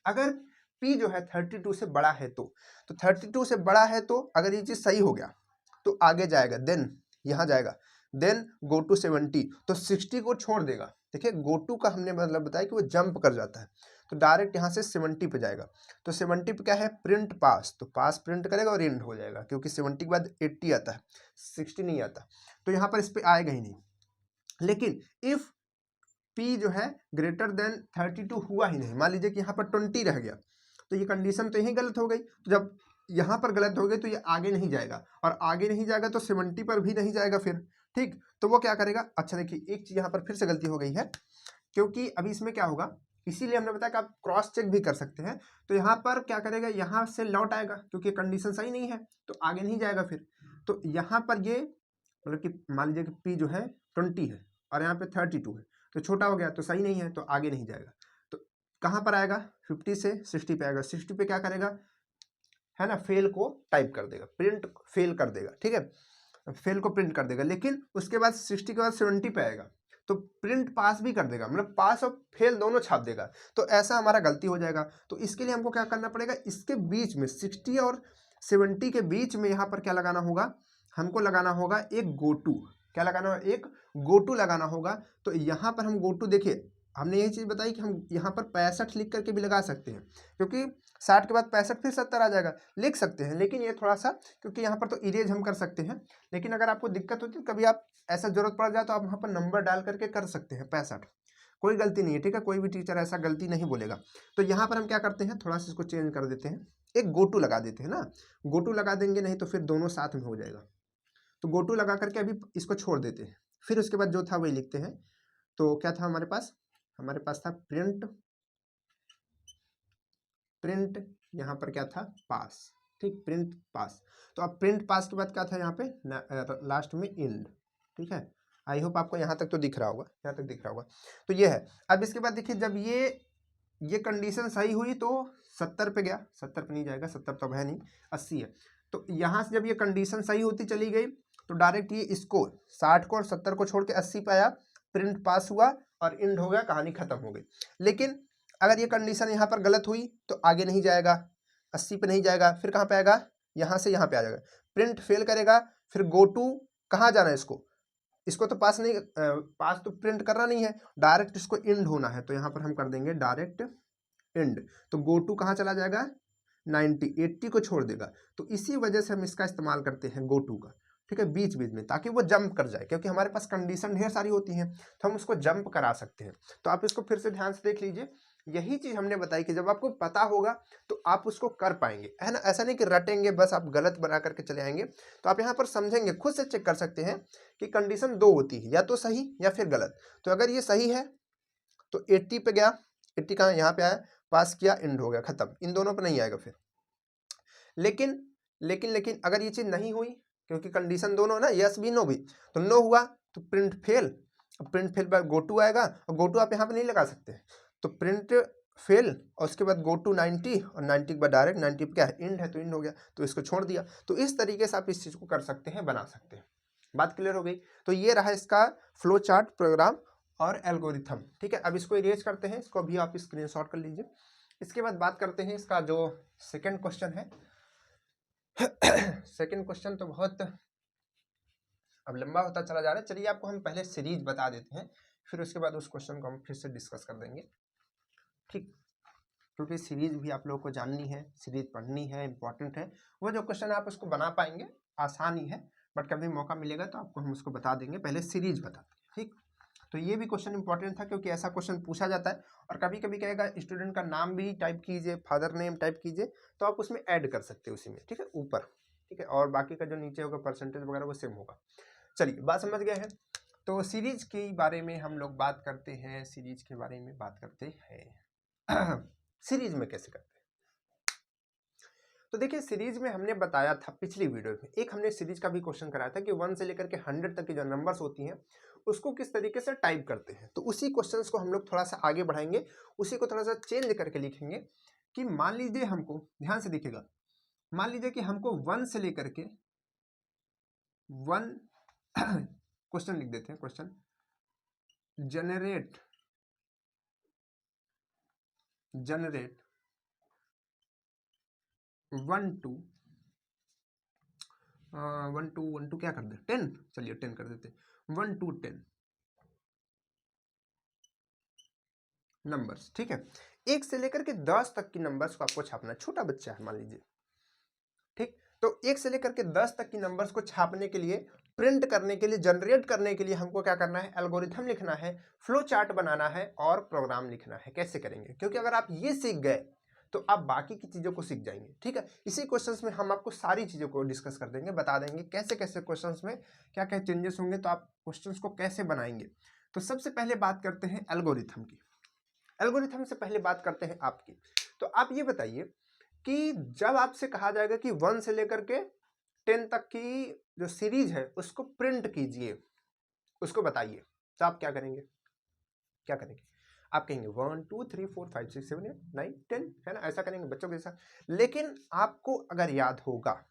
अगर P जो है 32 से बड़ा है तो 32 से बड़ा है तो अगर ये चीज सही हो गया तो आगे जाएगा, देन यहाँ जाएगा, देन गो टू 70, तो 60 को छोड़ देगा। देखिए गो टू का हमने मतलब बताया कि वो जंप कर जाता है, तो डायरेक्ट यहाँ से 70 पे जाएगा। तो 70 पे क्या है, प्रिंट पास, तो पास प्रिंट करेगा और एंड हो जाएगा, क्योंकि 70 के बाद 80 आता है, 60 नहीं आता, तो यहाँ पर इस पर आएगा ही नहीं। लेकिन इफ P जो है ग्रेटर देन 32 हुआ ही नहीं, मान लीजिए कि यहाँ पर 20 रह गया, तो ये कंडीशन तो यही गलत हो गई। तो जब यहाँ पर गलत हो गई तो ये आगे नहीं जाएगा, और आगे नहीं जाएगा तो 70 पर भी नहीं जाएगा फिर, ठीक। तो वो क्या करेगा, अच्छा देखिए एक चीज यहाँ पर फिर से गलती हो गई है, क्योंकि अभी इसमें क्या होगा, इसीलिए हमने बताया कि आप क्रॉस चेक भी कर सकते हैं। तो यहाँ पर क्या करेगा, यहाँ से लौट आएगा, क्योंकि कंडीशन सही नहीं है तो आगे नहीं जाएगा फिर। तो यहाँ पर ये मतलब कि मान लीजिए कि P जो है 20 है और यहाँ पे 32 है, तो छोटा हो गया तो सही नहीं है, तो आगे नहीं जाएगा। तो कहाँ पर आएगा, 50 से 60 पे आएगा, 60 पे क्या करेगा, है ना, फेल को टाइप कर देगा, प्रिंट फेल कर देगा, ठीक है, फेल को प्रिंट कर देगा। लेकिन उसके बाद 60 के बाद 70 पे आएगा तो प्रिंट पास भी कर देगा, मतलब पास और फेल दोनों छाप देगा। तो ऐसा हमारा गलती हो जाएगा। तो इसके लिए हमको क्या करना पड़ेगा, इसके बीच में 60 और 70 के बीच में यहाँ पर क्या लगाना होगा, हमको लगाना होगा एक गो टू। क्या लगाना होगा, एक गो टू लगाना होगा। तो यहाँ पर हम गो टू, देखिए हमने यही चीज़ बताई कि हम यहाँ पर 65 लिख करके भी लगा सकते हैं, क्योंकि 60 के बाद 65 फिर 70 आ जाएगा, लिख सकते हैं। लेकिन ये थोड़ा सा, क्योंकि यहाँ पर तो इरेज हम कर सकते हैं, लेकिन अगर आपको दिक्कत होती है कभी आप ऐसा जरूरत पड़ जाए तो आप वहाँ पर नंबर डाल करके कर सकते हैं 65, कोई गलती नहीं है, ठीक है, कोई भी टीचर ऐसा गलती नहीं बोलेगा। तो यहाँ पर हम क्या करते हैं, थोड़ा सा इसको चेंज कर देते हैं, एक गो टू लगा देते हैं ना, गो टू लगा देंगे, नहीं तो फिर दोनों साथ में हो जाएगा। तो गो टू लगा करके अभी इसको छोड़ देते हैं, फिर उसके बाद जो था वही लिखते हैं। तो क्या था हमारे पास था प्रिंट यहाँ पर क्या था, पास, ठीक, प्रिंट पास। तो अब प्रिंट पास के बाद क्या था यहाँ पे लास्ट में एंड, ठीक है। आई होप आपको यहाँ तक तो दिख रहा होगा, यहाँ तक दिख रहा होगा। तो ये है। अब इसके बाद देखिए जब ये कंडीशन सही हुई तो 70 पे गया, 70 पे नहीं जाएगा, 70 तो है नहीं, 80 है। तो यहाँ से जब ये कंडीशन सही होती चली गई तो डायरेक्ट ये इसको 60 को और 70 को छोड़ के 80 पे आया, प्रिंट पास हुआ और एंड हो गया, कहानी खत्म हो गई। लेकिन अगर ये कंडीशन यहाँ पर गलत हुई तो आगे नहीं जाएगा, 80 पे नहीं जाएगा, फिर कहाँ पे आएगा, यहाँ से यहाँ पे आ जाएगा, प्रिंट फेल करेगा, फिर गो टू कहाँ जाना है, इसको तो पास नहीं, पास तो प्रिंट करना नहीं है, डायरेक्ट इसको एंड होना है। तो यहाँ पर हम कर देंगे डायरेक्ट एंड, तो गो टू कहाँ चला जाएगा, 90, 80 को छोड़ देगा। तो इसी वजह से हम इसका इस्तेमाल करते हैं गो टू का, ठीक है, बीच बीच में, ताकि वो जंप कर जाए, क्योंकि हमारे पास कंडीशन ढेर सारी होती हैं तो हम उसको जंप करा सकते हैं। तो आप इसको फिर से ध्यान से देख लीजिए यही चीज हमने बताई कि जब आपको पता होगा तो आप उसको कर पाएंगे, है ना। ऐसा नहीं कि रटेंगे बस आप गलत बना करके चले आएंगे। तो आप यहाँ पर समझेंगे, खुद से चेक कर सकते हैं कि कंडीशन दो होती है, या तो सही या फिर गलत। तो अगर ये सही है तो 80 पे गया, 80 कहाँ, यहाँ पे आया, पास किया, एंड हो गया, खत्म, इन दोनों पे नहीं आएगा फिर। लेकिन लेकिन लेकिन अगर ये चीज नहीं हुई, क्योंकि कंडीशन दोनों ना, यस भी नो भी, तो नो हुआ तो प्रिंट फेल। प्रिंट फेल पर गो टू आएगा, और गो टू आप यहाँ पे नहीं लगा सकते, तो प्रिंट फेल और उसके बाद गो टू 90, और 90 के बाद डायरेक्ट 90 पे क्या है, इंड है, तो इंड हो गया, तो इसको छोड़ दिया। तो इस तरीके से आप इस चीज को कर सकते हैं, बना सकते हैं। बात क्लियर हो गई। तो ये रहा इसका फ्लो चार्ट, प्रोग्राम और एल्गोरिथम। ठीक है, अब इसको इरेज करते हैं, इसको भी आप स्क्रीनशॉट कर लीजिए। इसके बाद बात करते हैं इसका जो सेकंड क्वेश्चन है। सेकंड क्वेश्चन तो बहुत अब लंबा होता चला जा रहा है। चलिए आपको हम पहले सीरीज बता देते हैं, फिर उसके बाद उस क्वेश्चन को हम फिर से डिस्कस कर देंगे, ठीक। क्योंकि सीरीज भी आप लोगों को जाननी है, सीरीज पढ़नी है, इंपॉर्टेंट है। वो जो क्वेश्चन है आप उसको बना पाएंगे, आसान ही है, बट कभी मौका मिलेगा तो आपको हम उसको बता देंगे। पहले सीरीज बता देंगे, ठीक। तो ये भी क्वेश्चन इंपॉर्टेंट था, क्योंकि ऐसा क्वेश्चन पूछा जाता है, और कभी कभी कहेगा स्टूडेंट का नाम भी टाइप कीजिए, फादर नेम टाइप कीजिए, तो आप उसमें ऐड कर सकते हैं उसी में, ठीक है, ऊपर, ठीक है। और बाकी का जो नीचे होगा परसेंटेज वगैरह वो सेम होगा। चलिए बात समझ गए हैं। तो सीरीज के बारे में हम लोग बात करते हैं, सीरीज के बारे में बात करते हैं। सीरीज में कैसे करते हैं, तो देखिए सीरीज में हमने बताया था पिछली वीडियो में, एक हमने सीरीज का भी क्वेश्चन कराया था कि 1 से लेकर के 100 तक की जो नंबर्स होती हैं उसको किस तरीके से टाइप करते हैं। तो उसी क्वेश्चंस को हम लोग थोड़ा सा आगे बढ़ाएंगे, उसी को थोड़ा सा चेंज करके लिखेंगे। कि मान लीजिए हमको, ध्यान से देखिएगा, मान लीजिए कि हमको 1 से लेकर के 1 क्वेश्चन लिख देते हैं, क्वेश्चन जनरेट 1 टू क्या कर दे 10, चलिए 10 कर देते, 1 to 10 नंबर्स, ठीक है। 1 से लेकर के 10 तक की नंबर्स को आपको छापना है, छोटा बच्चा है मान लीजिए, ठीक। तो 1 से लेकर के 10 तक की नंबर्स को छापने के लिए, प्रिंट करने के लिए, जनरेट करने के लिए हमको क्या करना है, एल्गोरिथम लिखना है, फ्लो चार्ट बनाना है और प्रोग्राम लिखना है। कैसे करेंगे, क्योंकि अगर आप ये सीख गए तो आप बाकी की चीजों को सीख जाएंगे, ठीक है। इसी क्वेश्चंस में हम आपको सारी चीजों को डिस्कस कर देंगे, बता देंगे कैसे कैसे क्वेश्चंस में क्या क्या चेंजेस होंगे, तो आप क्वेश्चंस को कैसे बनाएंगे। तो सबसे पहले बात करते हैं एल्गोरिथम की। एल्गोरिथम से पहले बात करते हैं आपकी। तो आप ये बताइए कि जब आपसे कहा जाएगा कि 1 से लेकर के 10 तक की जो सीरीज है उसको प्रिंट कीजिए, उसको बताइए, तो आप क्या करेंगे, क्या करेंगे, आप कहेंगे 1 2 3 4 5 6 7 8 9 10, है ना, ऐसा करेंगे बच्चों के साथ। लेकिन आपको अगर याद होगा,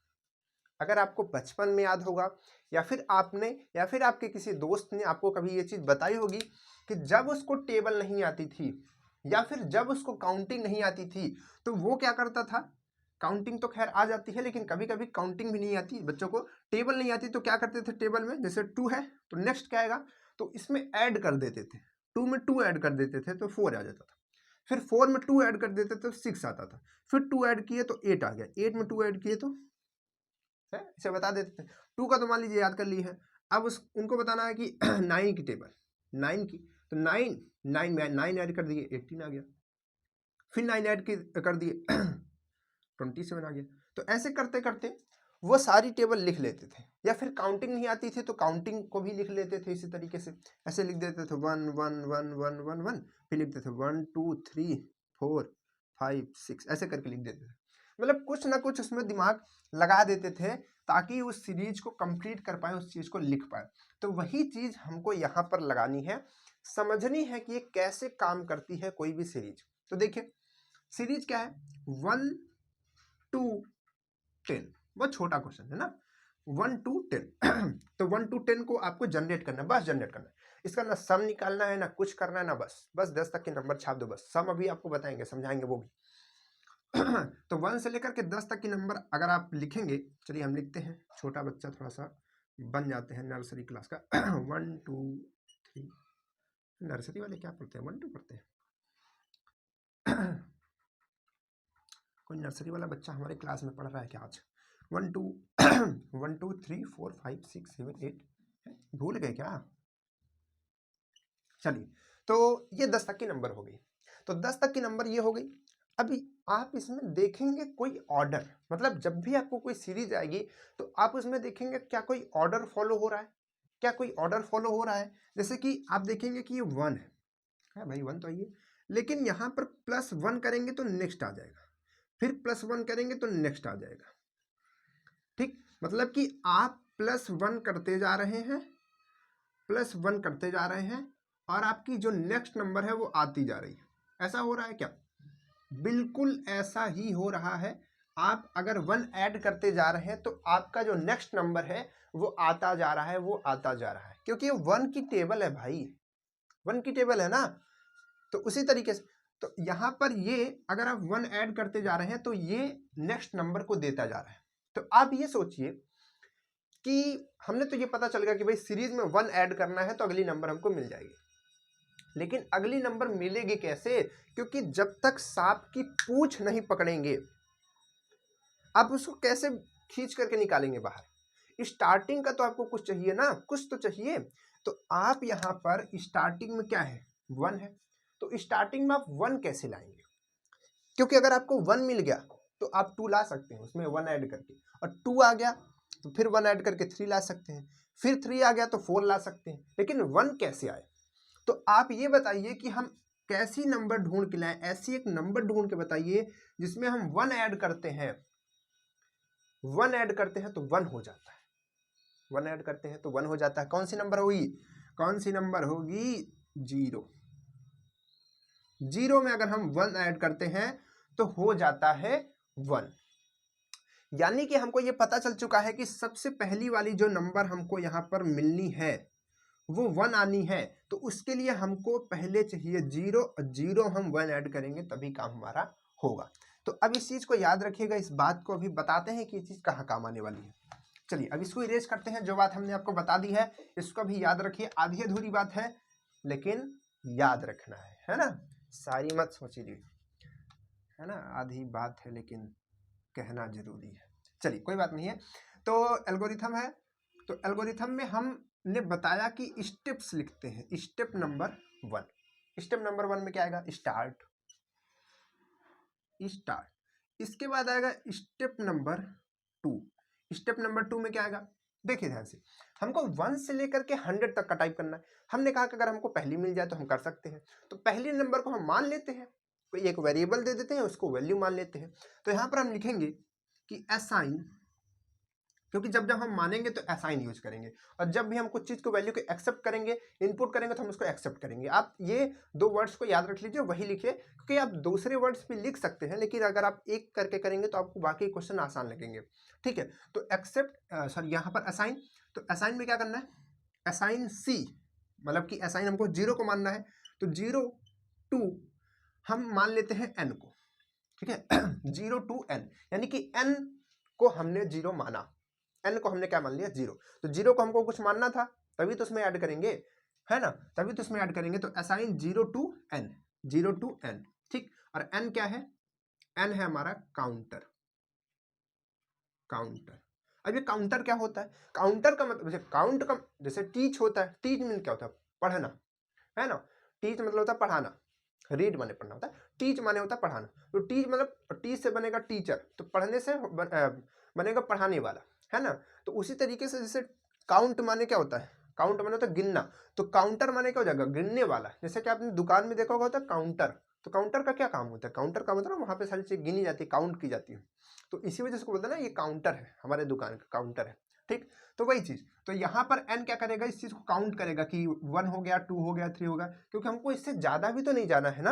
अगर आपको बचपन में याद होगा, या फिर आपने, या फिर आपके किसी दोस्त ने आपको कभी ये चीज बताई होगी कि जब उसको टेबल नहीं आती थी, या फिर जब उसको काउंटिंग नहीं आती थी, तो वो क्या करता था, काउंटिंग तो खैर आ जाती है, लेकिन कभी कभी काउंटिंग भी नहीं आती बच्चों को, टेबल नहीं आती, तो क्या करते थे, टेबल में जैसे 2 है तो नेक्स्ट क्या आएगा, तो इसमें ऐड कर देते थे, 2 में 2 ऐड कर देते थे तो 4 आ जाता था, फिर 4 में 2 ऐड कर देते थे तो 6 आता था, फिर 2 ऐड किए तो 8 आ गया, 8 में 2 ऐड किए तो है, इसे बता देते थे। 2 का तो मान लीजिए याद कर ली है, अब उस उनको बताना है कि 9 की टेबल, 9 की, तो 9 ऐड कर दिए 18 आ गया, फिर 9 ऐड कर दिए 27 आ गया। तो ऐसे करते करते वो सारी टेबल लिख लेते थे, या फिर काउंटिंग नहीं आती थी तो काउंटिंग को भी लिख लेते थे इसी तरीके से, ऐसे लिख देते थे 1 1 1 1 1 1, फिर लिखते थे 1 2 3 4 5 6, ऐसे करके लिख देते थे। मतलब कुछ ना कुछ उसमें दिमाग लगा देते थे ताकि उस सीरीज को कंप्लीट कर पाए, उस चीज को लिख पाए। तो वही चीज हमको यहाँ पर लगानी है, समझनी है कि ये कैसे काम करती है कोई भी सीरीज। तो देखिए सीरीज क्या है, 1 to 10, बहुत छोटा क्वेश्चन है ना, 1 to 10 तो 1 to 10 को आपको जनरेट करना है, बस जनरेट करना है, इसका ना सम निकालना है ना कुछ करना है ना, बस 10 तक के नंबर छाप दो, बस सम अभी आपको बताएंगे, समझाएंगे वो भी। तो 1 से लेकर के 10 तक की नंबर अगर आप लिखेंगे, चलिए हम लिखते हैं, छोटा बच्चा थोड़ा सा बन जाते हैं नर्सरी क्लास का। 1 2 3, नर्सरी वाले क्या पढ़ते हैं, 1 2 पढ़ते हैं। कोई नर्सरी वाला बच्चा हमारे क्लास में पढ़ रहा है क्या आज, 1 2 1 2 3 4 5 6 7 8, भूल गए क्या, चलिए। तो ये 10 तक की नंबर हो गई। तो 10 तक की नंबर ये हो गई। अभी आप इसमें देखेंगे कोई ऑर्डर, मतलब जब भी आपको कोई सीरीज आएगी तो आप उसमें देखेंगे क्या कोई ऑर्डर फॉलो हो रहा है, क्या कोई ऑर्डर फॉलो हो रहा है। जैसे कि आप देखेंगे कि ये 1 है भाई, 1 तो है, लेकिन यहाँ पर +1 करेंगे तो नेक्स्ट आ जाएगा, फिर +1 करेंगे तो नेक्स्ट आ जाएगा। ठीक, मतलब कि आप +1 करते जा रहे हैं, +1 करते जा रहे हैं, और आपकी जो नेक्स्ट नंबर है वो आती जा रही है। ऐसा हो रहा है क्या? बिल्कुल ऐसा ही हो रहा है। आप अगर 1 ऐड करते जा रहे हैं तो आपका जो नेक्स्ट नंबर है वो आता जा रहा है, वो आता जा रहा है, क्योंकि ये 1 की टेबल है भाई, 1 की टेबल है ना। तो उसी तरीके से तो यहाँ पर ये अगर आप 1 ऐड करते जा रहे हैं तो ये नेक्स्ट नंबर को देता जा रहा है। तो आप ये सोचिए कि हमने तो ये पता चल गया कि भाई सीरीज में 1 ऐड करना है तो अगली नंबर हमको मिल जाएगी, लेकिन अगली नंबर मिलेगी कैसे? क्योंकि जब तक सांप की पूंछ नहीं पकड़ेंगे आप उसको कैसे खींच करके निकालेंगे बाहर? स्टार्टिंग का तो आपको कुछ चाहिए ना, कुछ तो चाहिए। तो आप यहाँ पर स्टार्टिंग में क्या है, 1 है, तो स्टार्टिंग में आप 1 कैसे लाएंगे? क्योंकि अगर आपको 1 मिल गया तो आप 2 ला सकते हैं उसमें 1 ऐड करके, और 2 आ गया तो फिर 1 ऐड करके 3 ला सकते हैं, फिर 3 आ गया तो 4 ला सकते हैं, लेकिन 1 कैसे आए? तो आप ये बताइए कि हम कैसी नंबर ढूंढ के लाएं, ऐसी एक नंबर ढूंढ के बताइए जिसमें हम 1 ऐड करते हैं, 1 ऐड करते हैं तो 1 हो जाता है, 1 ऐड करते हैं तो 1 हो जाता है। कौन सी नंबर होगी? कौन सी नंबर होगी? 0। 0 में अगर हम 1 ऐड करते हैं तो हो जाता है 1। यानी कि हमको ये पता चल चुका है कि सबसे पहली वाली जो नंबर हमको यहाँ पर मिलनी है वो 1 आनी है, तो उसके लिए हमको पहले चाहिए 0, 0 हम 1 ऐड करेंगे तभी काम हमारा होगा। तो अब इस चीज को याद रखिएगा, इस बात को अभी बताते हैं कि ये चीज कहाँ काम आने वाली है। चलिए अब इसको इरेज करते हैं, जो बात हमने आपको बता दी है इसको भी याद रखिए। आधी अधूरी बात है लेकिन याद रखना है ना, सारी मत सोचिए, है ना, आधी बात है लेकिन कहना जरूरी है। चलिए कोई बात नहीं है। तो एल्गोरिथम है, तो एल्गोरिथम में हमने बताया कि स्टेप्स लिखते हैं। स्टेप नंबर 1, स्टेप नंबर 1 में क्या आएगा? Start, start. इसके बाद आएगा स्टेप नंबर 2। स्टेप नंबर 2 में क्या आएगा? देखिए ध्यान से, हमको 1 से लेकर के 100 तक का टाइप करना है। हमने कहा कि अगर हमको पहली मिल जाए तो हम कर सकते हैं, तो पहले नंबर को हम मान लेते हैं, कोई एक वेरिएबल दे देते हैं, उसको वैल्यू मान लेते हैं। तो यहाँ पर हम लिखेंगे कि असाइन, क्योंकि जब जब हम मानेंगे तो असाइन यूज करेंगे, और जब भी हम कुछ चीज को वैल्यू को एक्सेप्ट करेंगे, इनपुट करेंगे, तो हम उसको एक्सेप्ट करेंगे। आप ये 2 वर्ड्स को याद रख लीजिए, वही लिखिए, क्योंकि आप दूसरे वर्ड्स भी लिख सकते हैं, लेकिन अगर आप एक करके करेंगे तो आपको बाकी क्वेश्चन आसान लगेंगे। ठीक है, तो एक्सेप्ट सॉरी यहाँ पर असाइन, तो असाइन में क्या करना है? असाइन सी, मतलब कि असाइन हमको 0 को मानना है, तो 0 टू हम मान लेते हैं n को। ठीक है 0 to n, यानी कि n को हमने 0 माना, n को हमने क्या मान लिया? 0। तो 0 को हमको कुछ मानना था तभी तो उसमें ऐड करेंगे, है ना, तभी तो उसमें ऐड करेंगे। तो assign 0 to n, 0 to n। ठीक, और n क्या है? n है हमारा काउंटर, काउंटर। अब ये काउंटर क्या होता है? काउंटर का मतलब, जैसे काउंट का, जैसे टीच होता है, टीच मीन क्या होता है? पढ़ना, है ना। टीच मतलब होता है पढ़ाना, रीड माने पढ़ना होता है, टीच माने होता है पढ़ाना। तो टीच मतलब टीच से बनेगा टीचर, तो पढ़ने से बनेगा पढ़ाने वाला, है ना। तो उसी तरीके से जैसे काउंट माने क्या होता है? काउंट माने होता है गिनना, तो काउंटर माने क्या हो जाएगा? गिनने वाला। जैसे कि आपने दुकान में देखा होगा काउंटर, तो काउंटर का क्या काम होता है? काउंटर का मतलब वहां पे सारी चीज गिनी जाती है, काउंट की जाती है। तो इसी वजह से बोलते हैं ना ये काउंटर है, हमारे दुकान का काउंटर है। ठीक, तो वही चीज, तो यहाँ पर n क्या करेगा? इस चीज को काउंट करेगा कि 1 हो गया, 2 हो गया, 3 हो गया, क्योंकि हमको इससे ज्यादा भी तो नहीं जाना है ना,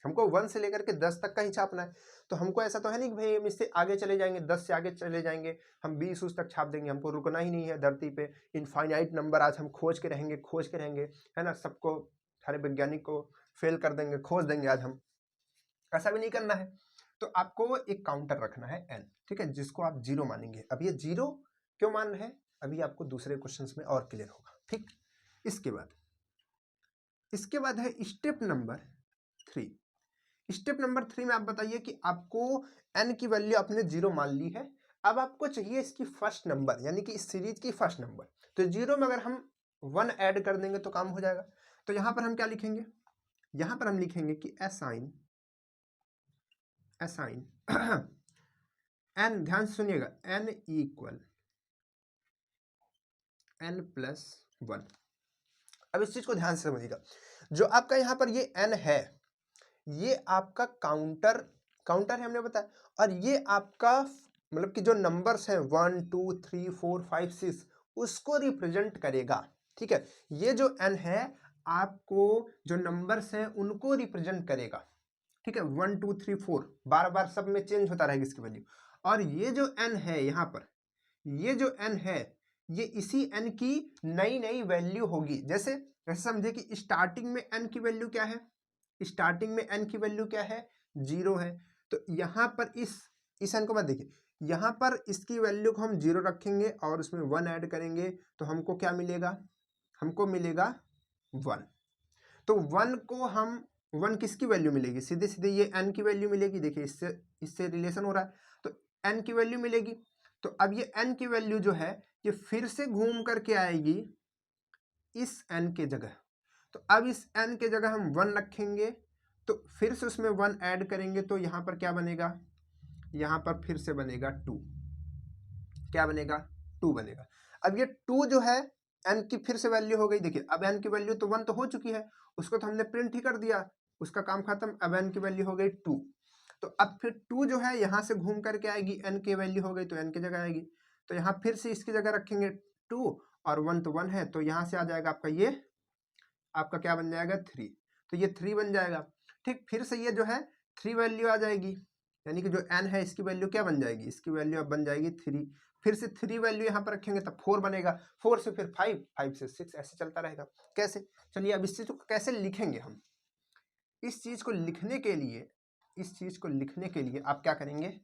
हमको 1 से लेकर के 10 तक का ही छापना है। तो हमको ऐसा तो है नहीं कि भाई हम इससे आगे चले जाएंगे, 10 से आगे चले जाएंगे, हम 20 उस तक छाप देंगे। हमको रुकना ही नहीं है धरती पे, इनफाइनाइट नंबर आज हम खोज के रहेंगे, खोज के रहेंगे, है ना। सबको, सारे वैज्ञानिक को फेल कर देंगे, खोज देंगे आज हम, ऐसा भी नहीं करना है। तो आपको एक काउंटर रखना है n, ठीक है, जिसको आप 0 मानेंगे। अब ये 0 क्यों मान रहे हैं अभी आपको दूसरे क्वेश्चंस में और क्लियर होगा। ठीक, इसके बाद है स्टेप नंबर 3। स्टेप नंबर 3 में आप बताइए कि आपको n की वैल्यू आपने 0 मान ली है, अब आपको चाहिए इसकी फर्स्ट नंबर, यानी कि इस सीरीज की फर्स्ट नंबर। तो 0 में अगर हम 1 ऐड कर देंगे तो काम हो जाएगा। तो यहाँ पर हम क्या लिखेंगे? यहां पर हम लिखेंगे कि असाइन n, ध्यान से सुनिएगा, n इक्वल n+1। अब इस चीज को ध्यान से समझिएगा, जो आपका यहाँ पर ये n है, ये आपका काउंटर है हमने बताया, और ये आपका मतलब कि जो नंबर्स हैं 1 2 3 4 5 6 उसको रिप्रेजेंट करेगा। ठीक है, ये जो n है आपको जो नंबर्स हैं उनको रिप्रेजेंट करेगा। ठीक है, 1 2 3 4 बार बार सब में चेंज होता रहेगा इसकी वैल्यू। और ये जो n है यहाँ पर, ये जो n है ये इसी n की नई नई वैल्यू होगी। जैसे समझे कि स्टार्टिंग में n की वैल्यू क्या है, स्टार्टिंग में n की वैल्यू क्या है, 0 है। तो यहाँ पर इस n को मत देखिए, यहाँ पर इसकी वैल्यू को हम 0 रखेंगे और उसमें 1 ऐड करेंगे तो हमको क्या मिलेगा, हमको मिलेगा 1। तो 1 को हम 1 किसकी वैल्यू मिलेगी, सीधे सीधे ये n की वैल्यू मिलेगी। देखिए इससे रिलेशन हो रहा है, तो n की वैल्यू मिलेगी। तो अब ये n की वैल्यू जो है ये फिर से घूम करके आएगी इस n के जगह। तो अब इस n के जगह हम 1 रखेंगे, तो फिर से उसमें 1 ऐड करेंगे तो यहाँ पर क्या बनेगा, यहाँ पर फिर से बनेगा 2। क्या बनेगा, 2 बनेगा। अब ये 2 जो है n की फिर से वैल्यू हो गई। देखिए अब n की वैल्यू तो 1 तो हो चुकी है, उसको तो हमने प्रिंट ही कर दिया, उसका काम खत्म। अब n की वैल्यू हो गई 2, तो अब फिर 2 जो है यहाँ से घूम करके आएगी, n की वैल्यू हो गई तो n की जगह आएगी। तो यहाँ फिर से इसकी जगह रखेंगे 2 और 1 तो 1 है, तो यहाँ से आ जाएगा आपका ये आपका क्या बन जाएगा 3, तो ये 3 बन जाएगा। ठीक, फिर से ये जो है 3 वैल्यू आ जाएगी, यानी कि जो n है इसकी वैल्यू क्या बन जाएगी, इसकी वैल्यू अब बन जाएगी 3। फिर से 3 वैल्यू यहाँ पर रखेंगे तब 4 बनेगा, 4 से फिर 5, 5 से 6, ऐसे चलता रहेगा। कैसे, चलिए अब इस चीज को कैसे लिखेंगे हम। इस चीज को लिखने के लिए, इस चीज को लिखने के लिए आप क्या करेंगे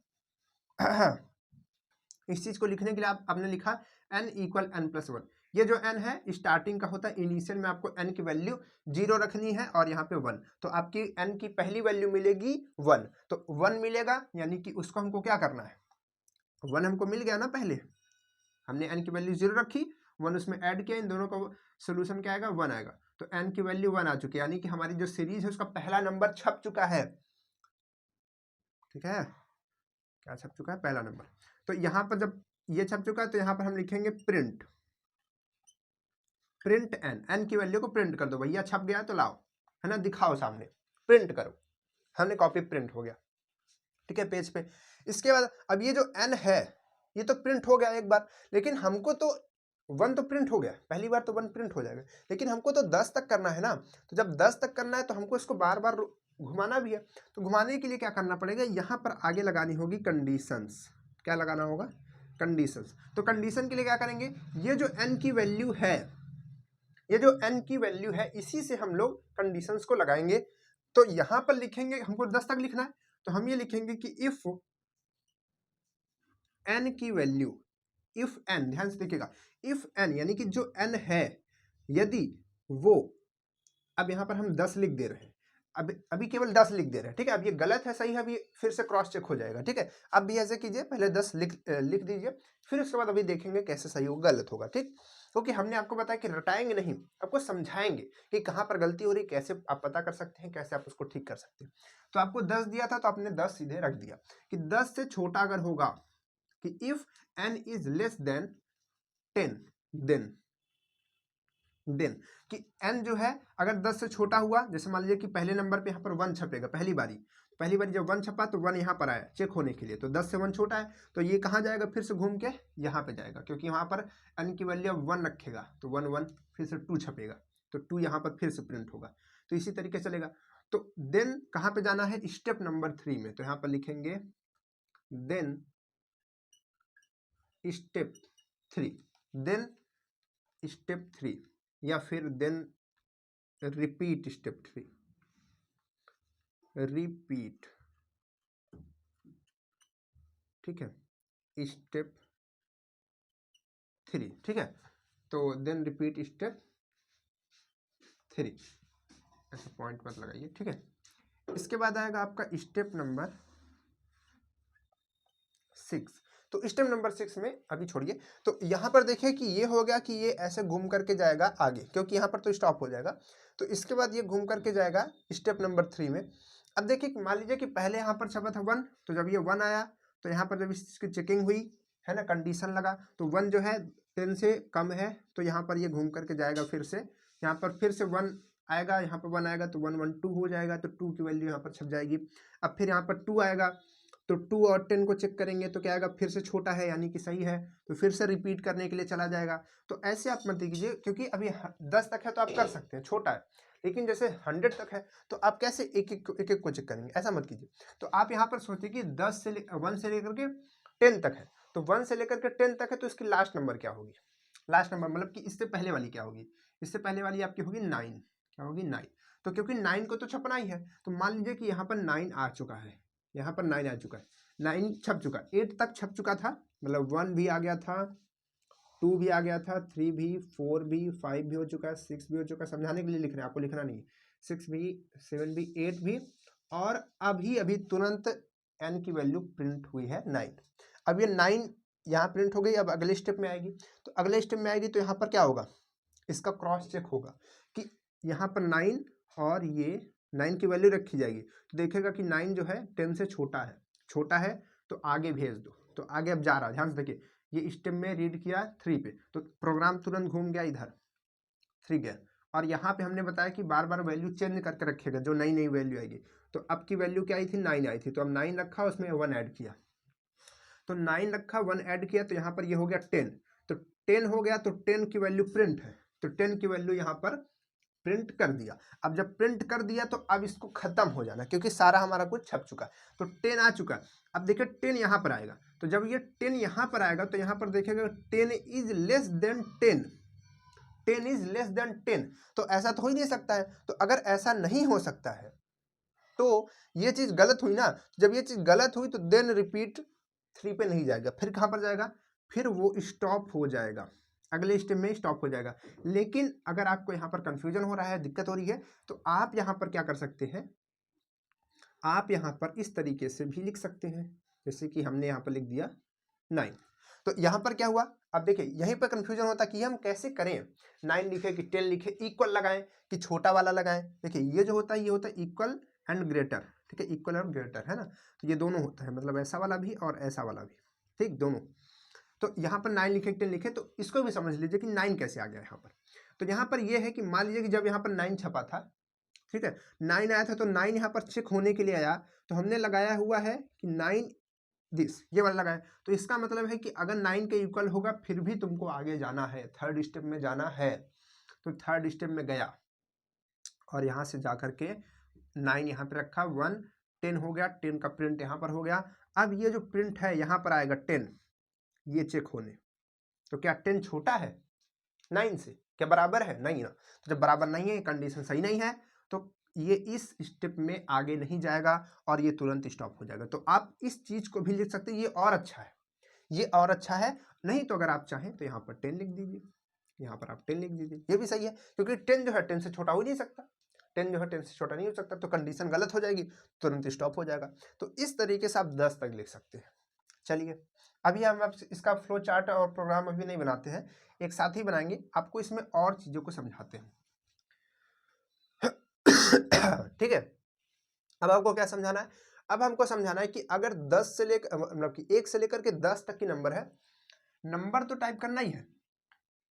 इस चीज को लिखने के लिए आपने लिखा n इक्वल n+1। ये जो n है स्टार्टिंग का होता है, इनिशियल में आपको n की वैल्यू 0 रखनी है और यहाँ पे 1, तो आपकी n की पहली वैल्यू मिलेगी 1। तो 1 मिलेगा, यानी कि उसको हमको क्या करना है, 1 हमको मिल गया ना, पहले हमने n की वैल्यू 0 रखी, 1 उसमें ऐड किया, इन दोनों का सोल्यूशन क्या आएगा, 1 आएगा। तो n की वैल्यू 1 आ चुकी है, यानी कि हमारी जो सीरीज है उसका पहला नंबर छप चुका है। ठीक है, क्या छप चुका है, पहला नंबर। तो यहाँ पर जब ये छप चुका है तो यहाँ पर हम लिखेंगे प्रिंट n की वैल्यू को प्रिंट कर दो। भैया छप गया तो लाओ, है ना, दिखाओ सामने, प्रिंट करो। हमने कॉपी प्रिंट हो गया, ठीक है, पेज पे। इसके बाद अब ये जो n है ये तो प्रिंट हो गया एक बार, लेकिन हमको तो 1 तो प्रिंट हो गया, पहली बार तो 1 प्रिंट हो जाएगा, लेकिन हमको तो 10 तक करना है ना। तो जब 10 तक करना है तो हमको इसको बार बार घुमाना भी है। तो घुमाने के लिए क्या करना पड़ेगा, यहाँ पर आगे लगानी होगी कंडीशंस। क्या लगाना होगा, कंडीशंस। तो कंडीशन के लिए क्या करेंगे, ये जो n की वैल्यू है, ये जो n की वैल्यू है इसी से हम लोग कंडीशंस को लगाएंगे। तो यहाँ पर लिखेंगे, हमको 10 तक लिखना है, तो हम ये लिखेंगे कि इफ n की वैल्यू, इफ n, ध्यान से देखिएगा, इफ n यानी कि जो n है, यदि वो, अब यहाँ पर हम 10 लिख दे रहे हैं, अभी केवल 10 लिख दे रहे हैं, ठीक है। अब ये गलत है सही है, अभी फिर से क्रॉस चेक हो जाएगा, ठीक है। अब भी ऐसे कीजिए, पहले 10 लिख दीजिए, फिर उसके बाद अभी देखेंगे कैसे सही होगा गलत होगा, ठीक। क्योंकि हमने आपको बताया कि रटाएंगे नहीं, आपको समझाएंगे कि कहाँ पर गलती हो रही, कैसे आप पता कर सकते हैं, कैसे आप उसको ठीक कर सकते हैं। तो आपको 10 दिया था तो आपने 10 सीधे रख दिया कि 10 से छोटा अगर होगा, कि if n is less than 10 then कि n जो है अगर 10 से छोटा हुआ, जैसे मान लीजिए कि पहले नंबर पे यहाँ पर 1 छपेगा, पहली बारी जब 1 छपा तो 1 यहाँ पर आया चेक होने के लिए, तो 10 से 1 छोटा है, तो ये कहाँ जाएगा, फिर से घूम के यहाँ पे जाएगा, क्योंकि वहाँ पर n की वैल्यू 1 रखेगा, तो 1 1 फिर से 2 छपेगा, तो 2 यहाँ पर फिर से प्रिंट होगा। तो इसी तरीके चलेगा। तो देन कहाँ पे जाना है, स्टेप नंबर 3 में, तो यहाँ पर लिखेंगे देन स्टेप 3, देन स्टेप 3, या फिर देन रिपीट स्टेप 3, रिपीट, ठीक है, स्टेप 3, ठीक है। तो देन रिपीट स्टेप 3, ऐसा पॉइंट मत लगाइए, ठीक है। इसके बाद आएगा आपका स्टेप नंबर 6। तो स्टेप नंबर 6 में अभी छोड़िए, तो यहाँ पर देखिए कि ये हो गया कि ये ऐसे घूम करके जाएगा आगे, क्योंकि यहाँ पर तो स्टॉप हो जाएगा। तो इसके बाद ये घूम करके जाएगा स्टेप नंबर 3 में। अब देखिए मान लीजिए कि पहले यहाँ पर छपा था 1, तो जब ये 1 आया तो यहाँ पर जब इसकी चेकिंग हुई है ना, कंडीशन लगा, तो 1 जो है 10 से कम है, तो यहाँ पर ये घूम करके जाएगा फिर से, यहाँ पर फिर से 1 आएगा, यहाँ पर 1 आएगा तो 1 1 2 हो जाएगा, तो 2 की वैल्यू यहाँ पर छप जाएगी। अब फिर यहाँ पर 2 आएगा, तो 2 और 10 को चेक करेंगे तो क्या आएगा, फिर से छोटा है यानी कि सही है, तो फिर से रिपीट करने के लिए चला जाएगा। तो ऐसे आप मत कीजिए, क्योंकि अभी 10 तक है तो आप कर सकते हैं, छोटा है, लेकिन जैसे 100 तक है तो आप कैसे एक एक को चेक करेंगे, ऐसा मत कीजिए। तो आप यहाँ पर सोचिए कि 1 से लेकर के 10 तक है, तो 1 से लेकर के 10 तक है, तो इसकी लास्ट नंबर क्या होगी, लास्ट नंबर मतलब कि इससे पहले वाली क्या होगी, इससे पहले वाली आपकी होगी 9, क्या होगी 9। तो क्योंकि 9 को तो छपना ही है, तो मान लीजिए कि यहाँ पर 9 आ चुका है, यहाँ पर 9 आ चुका है, 9 छप चुका, 8 तक छप चुका था, मतलब 1 भी आ गया था, 2 भी आ गया था, 3 भी, 4 भी, 5 भी हो चुका है, 6 भी हो चुका है, समझाने के लिए लिख रहे हैं, आपको लिखना नहीं है, 6 भी, 7 भी, 8 भी, और अभी अभी तुरंत n की वैल्यू प्रिंट हुई है 9। अब ये 9 यहाँ प्रिंट हो गई, अब अगले स्टेप में आएगी, तो अगले स्टेप में आएगी तो यहाँ पर क्या होगा, इसका क्रॉस चेक होगा कि यहाँ पर 9 और ये 9 की वैल्यू रखी जाएगी, तो देखेगा कि 9 जो है 10 से छोटा है तो आगे भेज दो, तो आगे अब जा रहा है, ध्यान से देखिए, ये स्टेप में रीड किया 3 पे, तो प्रोग्राम तुरंत घूम गया इधर 3 गया, और यहाँ पे हमने बताया कि बार बार वैल्यू चेंज करके रखेगा, जो नई नई वैल्यू आएगी। तो अब की वैल्यू क्या आई थी, 9 आई थी, तो अब 9 रखा, उसमें 1 ऐड किया, तो 9 रखा 1 ऐड किया, तो यहाँ पर ये हो गया 10, तो 10 हो गया, तो 10 की वैल्यू प्रिंट है, तो 10 की वैल्यू यहाँ पर प्रिंट कर दिया। अब जब प्रिंट कर दिया तो अब इसको खत्म हो जाना, क्योंकि सारा हमारा कुछ छप चुका है, तो 10 आ चुका। अब देखिए 10 यहाँ पर आएगा, तो जब ये 10 यहाँ पर आएगा तो यहाँ पर देखिएगा 10 is less than 10, 10 is less than 10, तो ऐसा तो हो ही नहीं सकता है। तो अगर ऐसा नहीं हो सकता है तो ये चीज गलत हुई ना, जब ये चीज गलत हुई तो देन रिपीट 3 पे नहीं जाएगा, फिर कहाँ पर जाएगा, फिर वो स्टॉप हो जाएगा, अगले स्टेप में स्टॉप हो जाएगा। लेकिन अगर आपको यहाँ पर कंफ्यूजन हो रहा है, दिक्कत हो रही है, तो आप यहाँ पर क्या कर सकते हैं, आप यहाँ पर इस तरीके से भी लिख सकते हैं, जैसे कि हमने यहाँ पर लिख दिया 9। तो यहाँ पर क्या हुआ, अब देखिए यहीं पर कंफ्यूजन होता है कि हम कैसे करें, 9 लिखे कि 10 लिखे, इक्वल लगाएं कि छोटा वाला लगाएं। देखिए ये जो होता है ये होता है इक्वल एंड ग्रेटर, ठीक है, इक्वल और ग्रेटर है ना, तो ये दोनों होता है, मतलब ऐसा वाला भी और ऐसा वाला भी, ठीक, दोनों। तो यहाँ पर 9 लिखे 10 लिखे, तो इसको भी समझ लीजिए कि 9 कैसे आ गया यहाँ पर। तो यहाँ पर ये है कि मान लीजिए कि जब यहाँ पर 9 छपा था, ठीक है, 9 आया था, तो 9 यहाँ पर चेक होने के लिए आया, तो हमने लगाया हुआ है कि 9 दिस, ये वाला लगाया, तो इसका मतलब है कि अगर 9 के इक्वल होगा फिर भी तुमको आगे जाना है, थर्ड स्टेप में जाना है, तो थर्ड स्टेप में गया और यहाँ से जा करके 9 यहाँ पे रखा, 1 10 हो गया, 10 का प्रिंट यहाँ पर हो गया। अब ये जो प्रिंट है यहाँ पर आएगा 10, ये चेक होने, तो क्या 10 छोटा है 9 से, क्या बराबर है, नहीं ना, तो जब बराबर नहीं है, कंडीशन सही नहीं है, तो ये इस स्टेप में आगे नहीं जाएगा और ये तुरंत स्टॉप हो जाएगा। तो आप इस चीज को भी लिख सकते हैं, ये और अच्छा है, ये और अच्छा है। नहीं तो अगर आप चाहें तो यहाँ पर 10 लिख दीजिए, यहाँ पर आप 10 लिख दीजिए, ये भी सही है, क्योंकि 10 जो है 10 से छोटा हो नहीं सकता, 10 जो है 10 से छोटा नहीं हो सकता, तो कंडीशन गलत हो जाएगी, तुरंत स्टॉप हो जाएगा। तो इस तरीके से आप 10 तक लिख सकते हैं। चलिए अभी हम आप इसका फ्लो चार्ट और प्रोग्राम अभी नहीं बनाते हैं, एक साथ ही बनाएंगे, आपको इसमें और चीजों को समझाते हैं। ठीक है, अब आपको क्या समझाना है, अब हमको समझाना है कि अगर 10 से लेकर मतलब कि 1 से लेकर के 10 तक की नंबर है, नंबर तो टाइप करना ही है,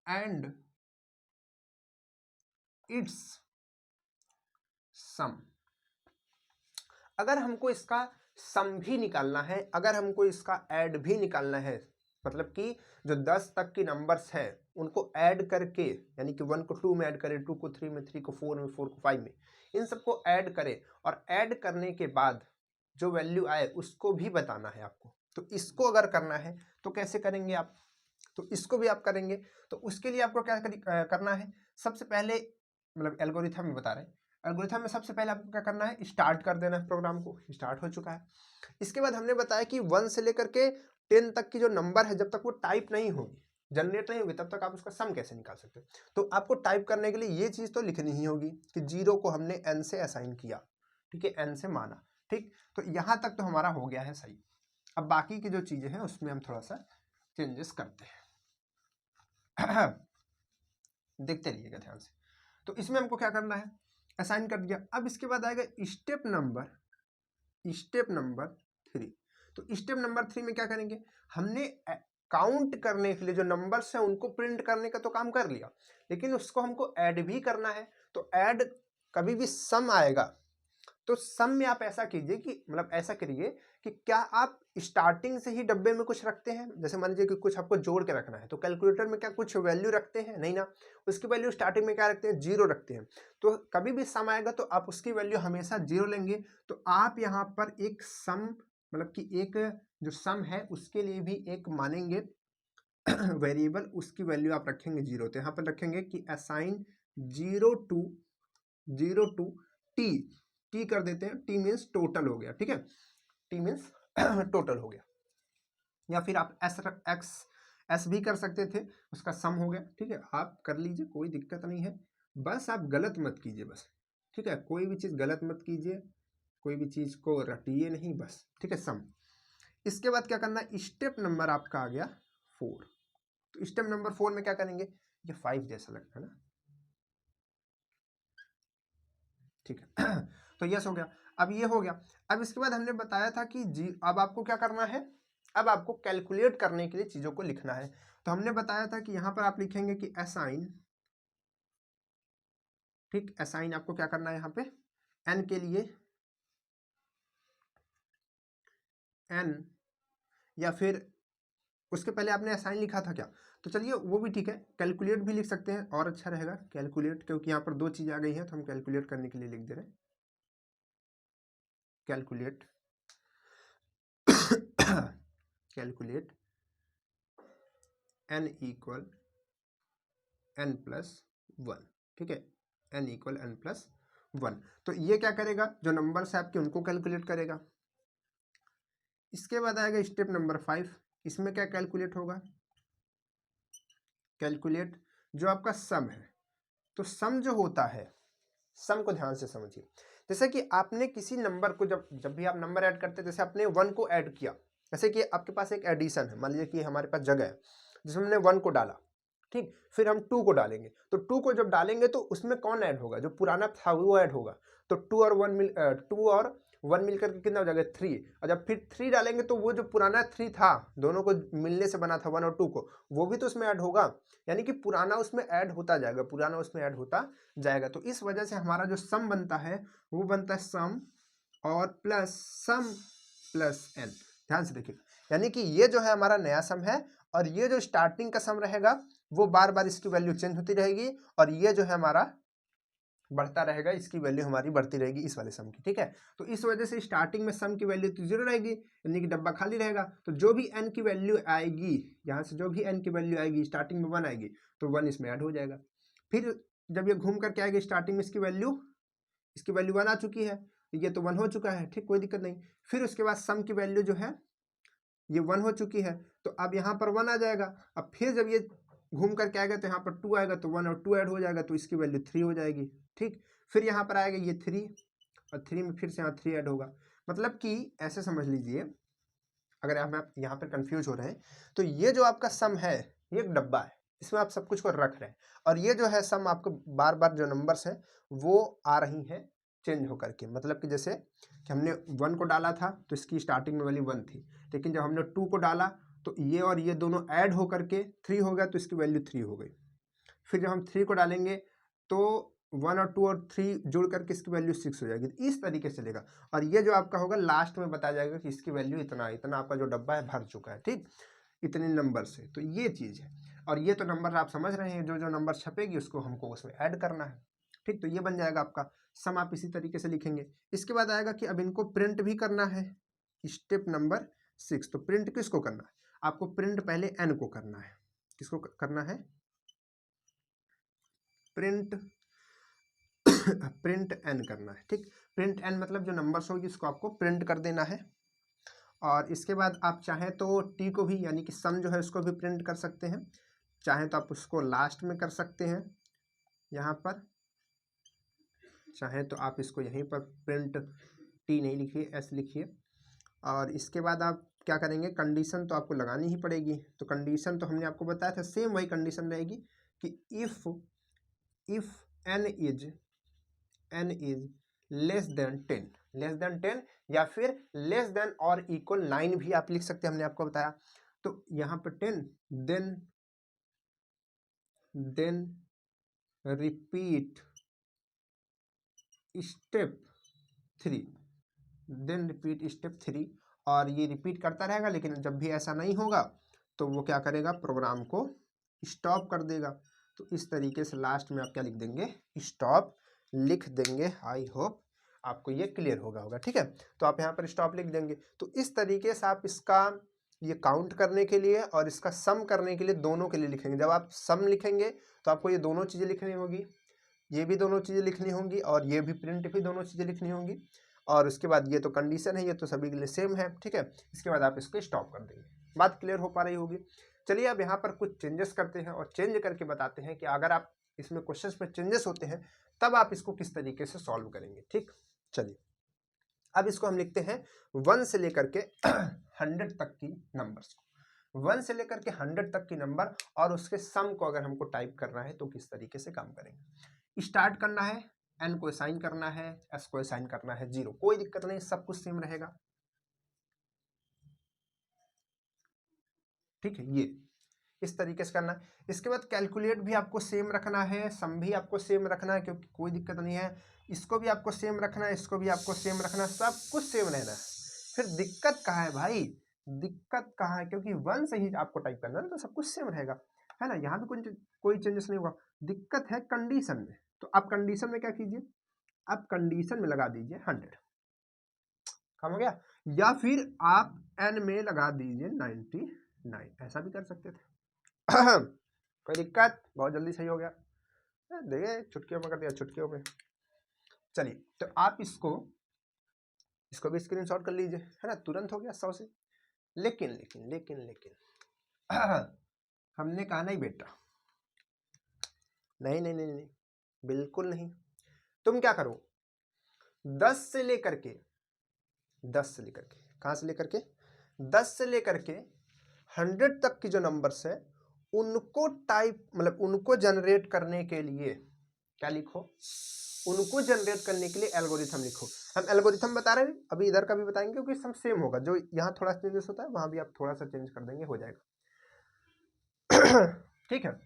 एंड इट्स सम। अगर हमको इसका सम भी निकालना है, अगर हमको इसका ऐड भी निकालना है, मतलब कि जो 10 तक की नंबर्स है उनको ऐड करके, यानी कि 1 को 2 में ऐड करें, 2 को 3 में, 3 को 4 में, 4 को 5 में, इन सबको ऐड करें और ऐड करने के बाद जो वैल्यू आए उसको भी बताना है आपको। तो इसको अगर करना है तो कैसे करेंगे आप, तो इसको भी आप करेंगे। तो उसके लिए आपको क्या करना है, सबसे पहले मतलब एल्गोरिथम में बता रहे हैं, एल्गोरिथम में सबसे पहले आपको क्या करना है, स्टार्ट कर देना है, प्रोग्राम को स्टार्ट हो चुका है। इसके बाद हमने बताया कि 1 से लेकर के 10 तक की जो नंबर है, जब तक वो टाइप नहीं होगी, जनरेट नहीं होगी, तब तक आप उसका सम कैसे निकाल सकते हैं। तो आपको टाइप करने के लिए ये चीज तो लिखनी ही होगी कि 0 को हमने n से असाइन किया, ठीक है, n से माना, ठीक। तो यहां तक तो हमारा हो गया है सही। अब बाकी की जो चीज़ें हैं उसमें हम थोड़ा सा चेंजेस करते हैं। देखते रहिएगा ध्यान से। तो इसमें हमको क्या करना है, असाइन कर दिया। अब इसके बाद आएगा स्टेप नंबर 3। तो स्टेप नंबर 3 में क्या करेंगे, हमने काउंट करने के लिए जो नंबर्स हैं उनको प्रिंट करने का तो काम कर लिया, लेकिन उसको हमको ऐड भी करना है। तो ऐड कभी भी सम आएगा तो सम में आप ऐसा कीजिए कि मतलब ऐसा करिए कि क्या आप स्टार्टिंग से ही डब्बे में कुछ रखते हैं, जैसे मान लीजिए कि कुछ आपको जोड़ के रखना है तो कैलकुलेटर में क्या कुछ वैल्यू रखते हैं, नहीं ना, उसकी वैल्यू स्टार्टिंग में क्या रखते हैं, 0 रखते हैं। तो कभी भी सम आएगा तो आप उसकी वैल्यू हमेशा 0 लेंगे। तो आप यहाँ पर एक सम मतलब कि एक जो सम है उसके लिए भी एक मानेंगे वेरिएबल, उसकी वैल्यू आप रखेंगे 0। तो यहाँ पर रखेंगे कि असाइन 0 टू टी कर देते हैं, टी मीन्स टोटल हो गया, ठीक है, टी मीन्स टोटल हो गया। या फिर आप एस भी कर सकते थे, उसका सम हो गया, ठीक है, आप कर लीजिए, कोई दिक्कत नहीं है, बस आप गलत मत कीजिए बस, ठीक है, कोई भी चीज़ गलत मत कीजिए, कोई भी चीज़ को रटिए नहीं बस, ठीक है, सम। इसके बाद क्या करना है, स्टेप नंबर आपका आ गया 4। तो स्टेप नंबर 4 में क्या करेंगे, ये 5 जैसा लगता है ना, ठीक है। तो यस हो गया। अब ये हो गया। अब इसके बाद हमने बताया था कि अब आपको क्या करना है, अब आपको कैलकुलेट करने के लिए चीज़ों को लिखना है। तो हमने बताया था कि यहाँ पर आप लिखेंगे कि असाइन, ठीक, असाइन आपको क्या करना है यहाँ पे एन के लिए, एन, या फिर उसके पहले आपने असाइन लिखा था क्या, तो चलिए वो भी ठीक है, कैलकुलेट भी लिख सकते हैं और अच्छा रहेगा कैलकुलेट, क्योंकि यहाँ पर 2 चीज़ आ गई हैं तो हम कैलकुलेट करने के लिए लिख दे रहे हैं calculate. Calculate n equal n+1, ठीक है, n इक्वल n+1। तो ये क्या करेगा, जो नंबर्स है आपके उनको कैलकुलेट करेगा। इसके बाद आएगा स्टेप नंबर 5। इसमें क्या कैलकुलेट होगा, कैलकुलेट जो आपका सम है। तो सम जो होता है, सम को ध्यान से समझिए, जैसे कि आपने किसी नंबर को जब भी आप नंबर ऐड करते हैं, जैसे आपने 1 को ऐड किया, जैसे कि आपके पास एक एडिशन है, मान लीजिए कि हमारे पास जगह है जिसमें हमने 1 को डाला, ठीक, फिर हम 2 को डालेंगे। तो 2 को जब डालेंगे तो उसमें कौन ऐड होगा, जो पुराना था वो ऐड होगा। तो 2 और 1 मिलकर के कितना हो जाएगा, 3। और जब फिर 3 डालेंगे तो वो जो पुराना 3 था, दोनों को मिलने से बना था 1 और 2 को, वो भी तो उसमें ऐड होगा। यानी कि पुराना उसमें ऐड होता जाएगा, पुराना उसमें ऐड होता जाएगा। तो इस वजह से हमारा जो सम बनता है वो बनता है सम और प्लस सम प्लस एन। ध्यान से देखिए, यानी कि ये जो है हमारा नया सम है, और ये जो स्टार्टिंग का सम रहेगा वो बार बार इसकी वैल्यू चेंज होती रहेगी, और ये जो है हमारा बढ़ता रहेगा, इसकी वैल्यू हमारी बढ़ती रहेगी इस वाले सम की, ठीक है। तो इस वजह से स्टार्टिंग में सम की वैल्यू तो 0 रहेगी, यानी कि डब्बा खाली रहेगा। तो जो भी n की वैल्यू आएगी, यहाँ से जो भी n की वैल्यू आएगी, स्टार्टिंग में 1 आएगी तो 1 इसमें ऐड हो जाएगा। फिर जब ये घूम करके आएगी, स्टार्टिंग में इसकी वैल्यू 1 आ चुकी है, ये तो 1 हो चुका है, ठीक, कोई दिक्कत नहीं। फिर उसके बाद सम की वैल्यू जो है ये 1 हो चुकी है, तो अब यहाँ पर 1 आ जाएगा। अब फिर जब ये घूम करके आएगा तो यहाँ पर 2 आएगा, तो 1 और 2 ऐड हो जाएगा, तो इसकी वैल्यू 3 हो जाएगी, ठीक। फिर यहाँ पर आएगा ये 3, और 3 में फिर से यहाँ 3 ऐड होगा। मतलब कि ऐसे समझ लीजिए, अगर आप यहाँ पर कंफ्यूज हो रहे हैं, तो ये जो आपका सम है ये एक डब्बा है, इसमें आप सब कुछ को रख रहे हैं, और ये जो है सम आपको बार बार जो नंबर्स हैं वो आ रही हैं चेंज होकर के। मतलब कि जैसे कि हमने 1 को डाला था तो इसकी स्टार्टिंग में वैल्यू 1 थी, लेकिन जब हमने 2 को डाला तो ये और ये दोनों ऐड होकर के 3 हो गया, तो इसकी वैल्यू 3 हो गई। फिर जब हम 3 को डालेंगे तो 1 और 2 और 3 जुड़ करके इसकी वैल्यू 6 हो जाएगी। इस तरीके से चलेगा, और ये जो आपका होगा लास्ट में बताया जाएगा कि इसकी वैल्यू इतना इतना आपका जो डब्बा है भर चुका है, ठीक, इतने नंबर से। तो ये चीज़ है, और ये तो नंबर आप समझ रहे हैं, जो जो नंबर छपेगी उसको हमको उसमें ऐड करना है, ठीक। तो ये बन जाएगा आपका सम, आप इसी तरीके से लिखेंगे। इसके बाद आएगा कि अब इनको प्रिंट भी करना है, स्टेप नंबर 6। तो प्रिंट किसको करना है, आपको प्रिंट पहले एन को करना है। किसको करना है, प्रिंट प्रिंट एन करना है, ठीक। प्रिंट एन मतलब जो नंबर्स होगी इसको आपको प्रिंट कर देना है। और इसके बाद आप चाहें तो टी को भी, यानी कि सम जो है उसको भी प्रिंट कर सकते हैं, चाहें तो आप उसको लास्ट में कर सकते हैं यहाँ पर, चाहें तो आप इसको यहीं पर प्रिंट टी नहीं लिखिए, एस लिखिए। और इसके बाद आप क्या करेंगे, कंडीशन तो आपको लगानी ही पड़ेगी। तो कंडीशन तो हमने आपको बताया था, सेम वही कंडीशन रहेगी कि if n is less than 10 या फिर लेस देन और इक्वल 9 भी आप लिख सकते हैं, हमने आपको बताया। तो यहाँ पर 10 देन रिपीट स्टेप 3 और ये रिपीट करता रहेगा, लेकिन जब भी ऐसा नहीं होगा तो वो क्या करेगा, प्रोग्राम को स्टॉप कर देगा। तो इस तरीके से लास्ट में आप क्या लिख देंगे, स्टॉप लिख देंगे। आई होप आपको ये क्लियर होगा। ठीक है, तो आप यहाँ पर स्टॉप लिख देंगे। तो इस तरीके से आप इसका ये काउंट करने के लिए और इसका सम करने के लिए दोनों के लिए लिखेंगे। जब आप सम लिखेंगे तो आपको ये दोनों चीज़ें लिखनी होगी, ये भी दोनों चीज़ें लिखनी होंगी और ये भी प्रिंट भी दोनों चीज़ें लिखनी होंगी। और उसके बाद ये तो कंडीशन है, ये तो सभी के लिए सेम है। ठीक है, इसके बाद आप इसको स्टॉप कर देंगे। बात क्लियर हो पा रही होगी। चलिए अब यहाँ पर कुछ चेंजेस करते हैं और चेंज करके बताते हैं कि अगर आप इसमें क्वेश्चंस में चेंजेस होते हैं तब आप इसको किस तरीके से सॉल्व करेंगे। ठीक, चलिए अब इसको हम लिखते हैं 1 से लेकर के 100 तक की नंबर्स को, 1 से लेकर के 100 तक की नंबर और उसके सम को अगर हमको टाइप करना है तो किस तरीके से काम करेंगे। स्टार्ट करना है, n को असाइन करना है, s को असाइन करना है 0, कोई दिक्कत नहीं, सब कुछ सेम रहेगा। ठीक है, ये इस तरीके से करना है। इसके बाद कैलकुलेट भी आपको सेम रखना है, सम भी आपको सेम रखना है, क्योंकि कोई दिक्कत नहीं है। इसको भी आपको सेम रखना है, इसको भी आपको सेम रखना है, सब कुछ सेम रहना है। फिर दिक्कत कहाँ है भाई, दिक्कत कहाँ है, क्योंकि 1 से ही आपको टाइप करना है तो सब कुछ सेम रहेगा, है ना, यहाँ भी कोई चेंजेस नहीं होगा। दिक्कत है कंडीशन में। तो आप कंडीशन में क्या कीजिए, आप कंडीशन में लगा दीजिए 100, काम हो गया। या फिर आप n में लगा दीजिए 99, ऐसा भी कर सकते थे। कोई दिक्कत, बहुत जल्दी सही हो गया, देखिए चुटकियों में कर दिया, चुटकियों में। चलिए तो आप इसको भी स्क्रीनशॉट कर लीजिए, है ना, तुरंत हो गया 100 से। लेकिन लेकिन लेकिन लेकिन हमने कहा नहीं बेटा, नहीं नहीं नहीं नहीं, बिल्कुल नहीं। तुम क्या करो, 10 से लेकर के कहाँ से लेकर के 10 से लेकर के 100 तक की जो नंबर्स है उनको टाइप मतलब उनको जनरेट करने के लिए क्या लिखो, उनको जनरेट करने के लिए एल्गोरिथम लिखो। हम एल्गोरिथम बता रहे हैं, अभी इधर का भी बताएंगे क्योंकि सब सेम होगा। जो यहाँ थोड़ा चेंजेस होता है वहां भी आप थोड़ा सा चेंज कर देंगे, हो जाएगा। ठीक है,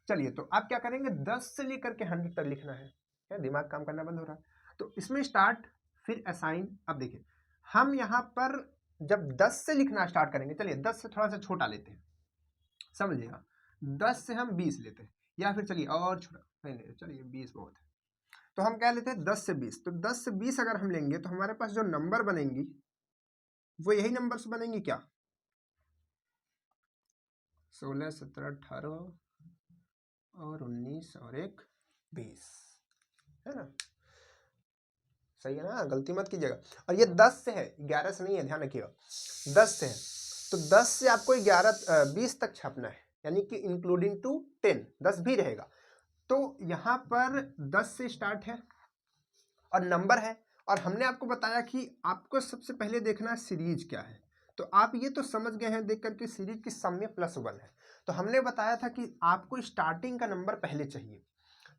चलिए तो आप क्या करेंगे, 10 से लेकर के 100 तक लिखना है, क्या दिमाग काम करना बंद हो रहा है। तो इसमें स्टार्ट फिर असाइन। अब देखिए हम यहाँ पर जब 10 से लिखना स्टार्ट करेंगे, चलिए 10 से थोड़ा सा छोटा लेते हैं, समझिएगा, 10 से हम 20 लेते हैं, या फिर चलिए और छोटा, नहीं चलिए 20 बहुत है, तो हम क्या लेते हैं 10 से 20। तो 10 से 20 अगर हम लेंगे तो हमारे पास जो नंबर बनेंगी वो यही नंबर्स बनेंगी, क्या 16, 17, 18 और 19 और 1 20, है ना, सही है ना, गलती मत कीजिएगा। और ये 10 से है, 11 से नहीं है, ध्यान रखिएगा, 10 से है। तो 10 से आपको 20 तक छापना है, यानी कि इंक्लूडिंग टू 10, 10 भी रहेगा। तो यहाँ पर 10 से स्टार्ट है और नंबर है, और हमने आपको बताया कि आपको सबसे पहले देखना है सीरीज क्या है। तो आप ये तो समझ गए हैं देख करके सीरीज की सम में +1 है। तो हमने बताया था कि आपको स्टार्टिंग का नंबर पहले चाहिए।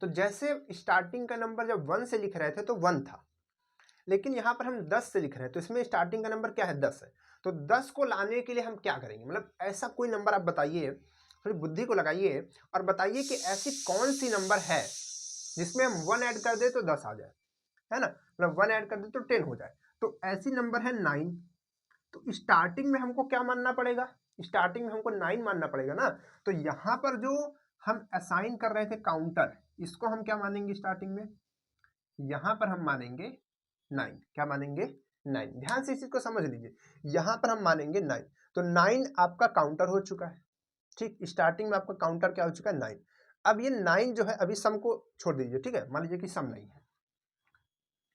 तो जैसे स्टार्टिंग का नंबर जब 1 से लिख रहे थे तो 1 था, लेकिन यहाँ पर हम 10 से लिख रहे हैं तो इसमें स्टार्टिंग का नंबर क्या है, 10 है। तो 10 को लाने के लिए हम क्या करेंगे, मतलब ऐसा कोई नंबर आप बताइए, थोड़ी बुद्धि को लगाइए और बताइए कि ऐसी कौन सी नंबर है जिसमें हम 1 ऐड कर दे तो 10 आ जाए, है ना, मतलब 1 ऐड कर दे तो 10 हो जाए। तो ऐसी नंबर है 9। तो स्टार्टिंग में हमको क्या मानना पड़ेगा, स्टार्टिंग में हमको 9 मानना पड़ेगा ना। तो यहाँ पर जो हम असाइन कर रहे थे काउंटर, इसको हम क्या मानेंगे स्टार्टिंग में, यहाँ पर हम मानेंगे 9। क्या मानेंगे, 9। ध्यान से इस चीज को समझ लीजिए, यहाँ पर हम मानेंगे 9। तो 9 आपका काउंटर हो चुका है। ठीक, स्टार्टिंग में आपका काउंटर क्या हो चुका है, 9। अब ये 9 जो है, अभी सम को छोड़ दीजिए, ठीक है, मान लीजिए कि सम नहीं है,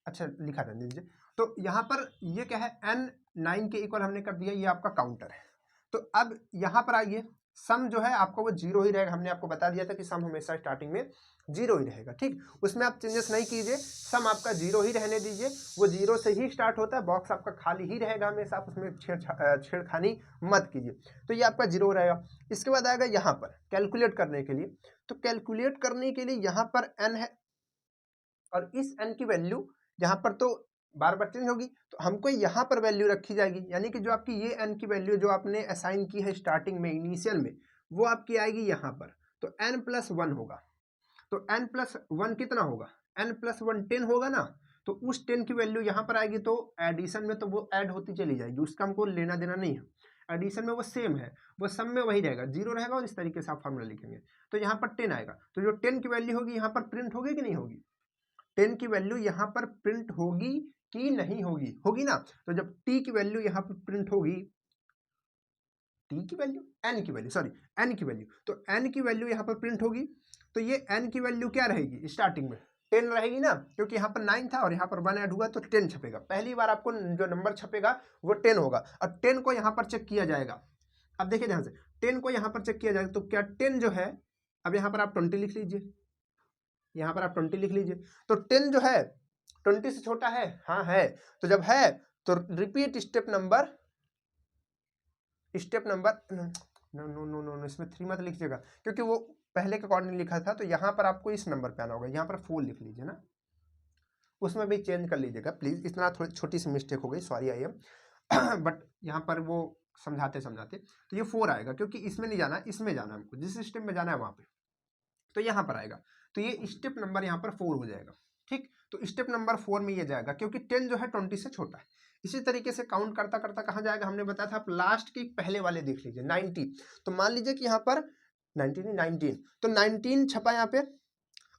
अच्छा लिखा रहने दीजिए। तो यहाँ पर ये क्या है, n 9 के इक्वल हमने कर दिया, ये आपका काउंटर है। तो अब यहाँ पर आइए, सम जो है आपको वो 0 ही रहेगा। हमने आपको बता दिया था कि सम हमेशा स्टार्टिंग में जीरो ही रहेगा। ठीक, उसमें आप चेंजेस नहीं कीजिए, सम आपका जीरो ही रहने दीजिए, वो जीरो से ही स्टार्ट होता है, बॉक्स आपका खाली ही रहेगा हमेशा, आप उसमें छेड़खानी मत कीजिए। तो ये आपका जीरो रहेगा। इसके बाद आएगा यहाँ पर कैलकुलेट करने के लिए, तो कैलकुलेट करने के लिए यहाँ पर n है और इस n की वैल्यू यहाँ पर तो बार बार चेंज होगी, तो हमको यहाँ पर वैल्यू रखी जाएगी, यानी कि जो आपकी ये n की वैल्यू जो आपने असाइन की है स्टार्टिंग में इनिशियल में, वो आपकी आएगी यहाँ पर, तो n+1 होगा। तो n+1 कितना होगा, n+1 10 होगा ना, तो उस 10 की वैल्यू यहाँ पर आएगी, तो एडिशन में तो वो ऐड होती चली जाएगी, उसका हमको लेना देना नहीं है। एडिशन में वो सेम है, वो सम में वही रहेगा, जीरो रहेगा और इस तरीके से आप फॉर्मूला लिखेंगे। तो यहाँ पर 10 आएगा, तो जो 10 की वैल्यू होगी यहाँ पर प्रिंट होगी कि नहीं होगी, 10 की वैल्यू यहाँ पर प्रिंट होगी कि नहीं होगी, होगी ना। तो जब t की वैल्यू यहाँ पर प्रिंट होगी, t की वैल्यू n की वैल्यू सॉरी n की वैल्यू, तो n की वैल्यू यहाँ पर प्रिंट होगी, तो ये n की वैल्यू क्या रहेगी स्टार्टिंग में 10 रहेगी ना, क्योंकि यहाँ पर 9 था और यहाँ पर 1 ऐड हुआ तो 10 छपेगा। पहली बार आपको जो नंबर छपेगा वो 10 होगा और 10 को यहाँ पर चेक किया जाएगा। अब देखिए ध्यान से, 10 को यहाँ पर चेक किया जाएगा, तो क्या 10 जो है, अब यहाँ पर आप 20 लिख लीजिए, यहाँ पर आप 20 लिख लीजिए, तो 10 जो है 20 से छोटा है, हाँ है, तो जब है तो repeat step number no no no no, इसमें 3 मत लिखिएगा क्योंकि वो पहले के अकॉर्डिंग लिखा था, तो यहाँ पर आपको इस नंबर पे आना होगा, यहाँ पर 4 लिख लीजिए ना, उसमें भी चेंज कर लीजिएगा प्लीज, इतना थोड़ी छोटी सी मिस्टेक हो गई, सॉरी आई एम बट यहाँ पर वो समझाते समझाते, तो ये 4 आएगा क्योंकि इसमें नहीं जाना, इसमें जाना हमको, जिस स्टेप में जाना है वहाँ पे, तो यहाँ पर आएगा, तो ये स्टेप नंबर यहाँ पर 4 हो जाएगा। ठीक, तो स्टेप नंबर 4 में ये जाएगा क्योंकि 10 जो है 20 से छोटा है। इसी तरीके से काउंट करता करता कहाँ जाएगा, हमने बताया था, आप लास्ट के पहले वाले देख लीजिए 90, तो मान लीजिए कि यहाँ पर 19 तो 19 छपा यहाँ पे,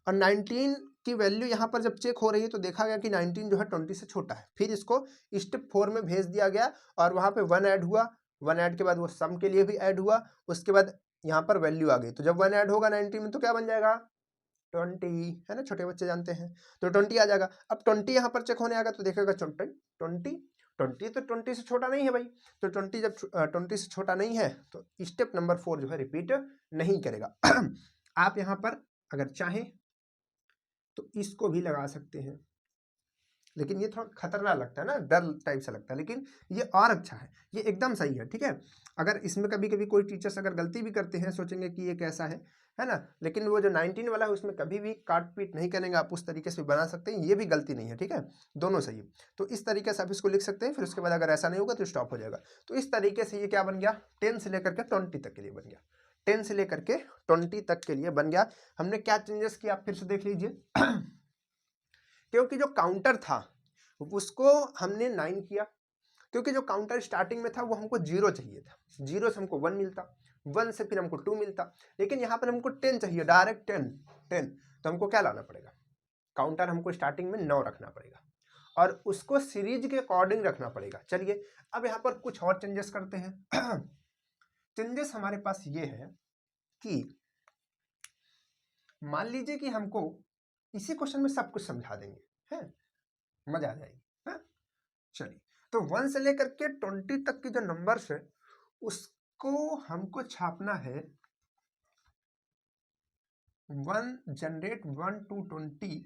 और 19 की वैल्यू यहाँ पर जब चेक हो रही है तो देखा गया कि 19 जो है 20 से छोटा है, फिर इसको स्टेप 4 में भेज दिया गया और वहाँ पे 1 ऐड हुआ, 1 ऐड के बाद वो सम के लिए भी ऐड हुआ, उसके बाद यहाँ पर वैल्यू आ गई, तो जब 1 ऐड होगा 90 में तो क्या बन जाएगा 20, है ना, छोटे बच्चे जानते हैं, तो 20 आ जाएगा। अब 20 यहाँ पर चेक होने आएगा तो देखेगा 20 तो 20 से छोटा नहीं है भाई, तो 20 जब 20 से छोटा नहीं है तो स्टेप नंबर 4 जो है रिपीट नहीं करेगा आप यहाँ पर अगर चाहें तो इसको भी लगा सकते हैं, लेकिन ये थोड़ा खतरनाक लगता है ना, डर टाइप से लगता है, लेकिन ये और अच्छा है, ये एकदम सही है। ठीक है, अगर इसमें कभी कभी कोई टीचर्स अगर गलती भी करते हैं, सोचेंगे कि ये कैसा है ना, लेकिन वो जो 19 वाला है उसमें कभी भी काट पीट नहीं करेंगे, आप उस तरीके से बना सकते हैं, ये भी गलती नहीं है। ठीक है, दोनों सही है, तो इस तरीके से आप इसको लिख सकते हैं, फिर उसके बाद अगर ऐसा नहीं होगा तो स्टॉप हो जाएगा। तो इस तरीके से ये क्या बन गया, 10 से लेकर के 20 तक के लिए बन गया, 10 से लेकर के 20 तक के लिए बन गया। हमने क्या चेंजेस किया आप फिर से देख लीजिए क्योंकि जो काउंटर था उसको हमने 9 किया, क्योंकि जो काउंटर स्टार्टिंग में था वो हमको 0 चाहिए था, 0 से हमको 1 मिलता, 1 से फिर हमको 2 मिलता, लेकिन यहाँ पर हमको 10 चाहिए, डायरेक्ट 10, तो हमको क्या लाना पड़ेगा, काउंटर हमको स्टार्टिंग में 9 रखना पड़ेगा और उसको सीरीज के अकॉर्डिंग रखना पड़ेगा। चलिए अब यहाँ पर कुछ और चेंजेस करते हैं चेंजेस हमारे पास ये है कि मान लीजिए कि हमको इसी क्वेश्चन में सब कुछ समझा देंगे, है मजा आ जाएगी, है। चलिए, तो 1 से लेकर के 20 तक की जो नंबर्स है उसको हमको छापना है 1 जनरेट 1 to 20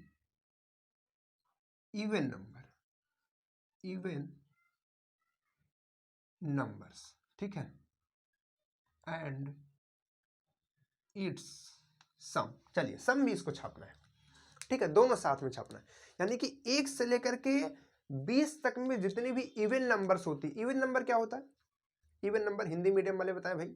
इवन नंबर्स, ठीक है, एंड इट्स सम। चलिए सम भी इसको छापना है, ठीक है, दोनों साथ में छापना है, यानी कि 1 से लेकर के 20 तक में जितनी भी इवन नंबर्स होती, इवन नंबर क्या होता है, इवन नंबर हिंदी मीडियम वाले बताएं भाई,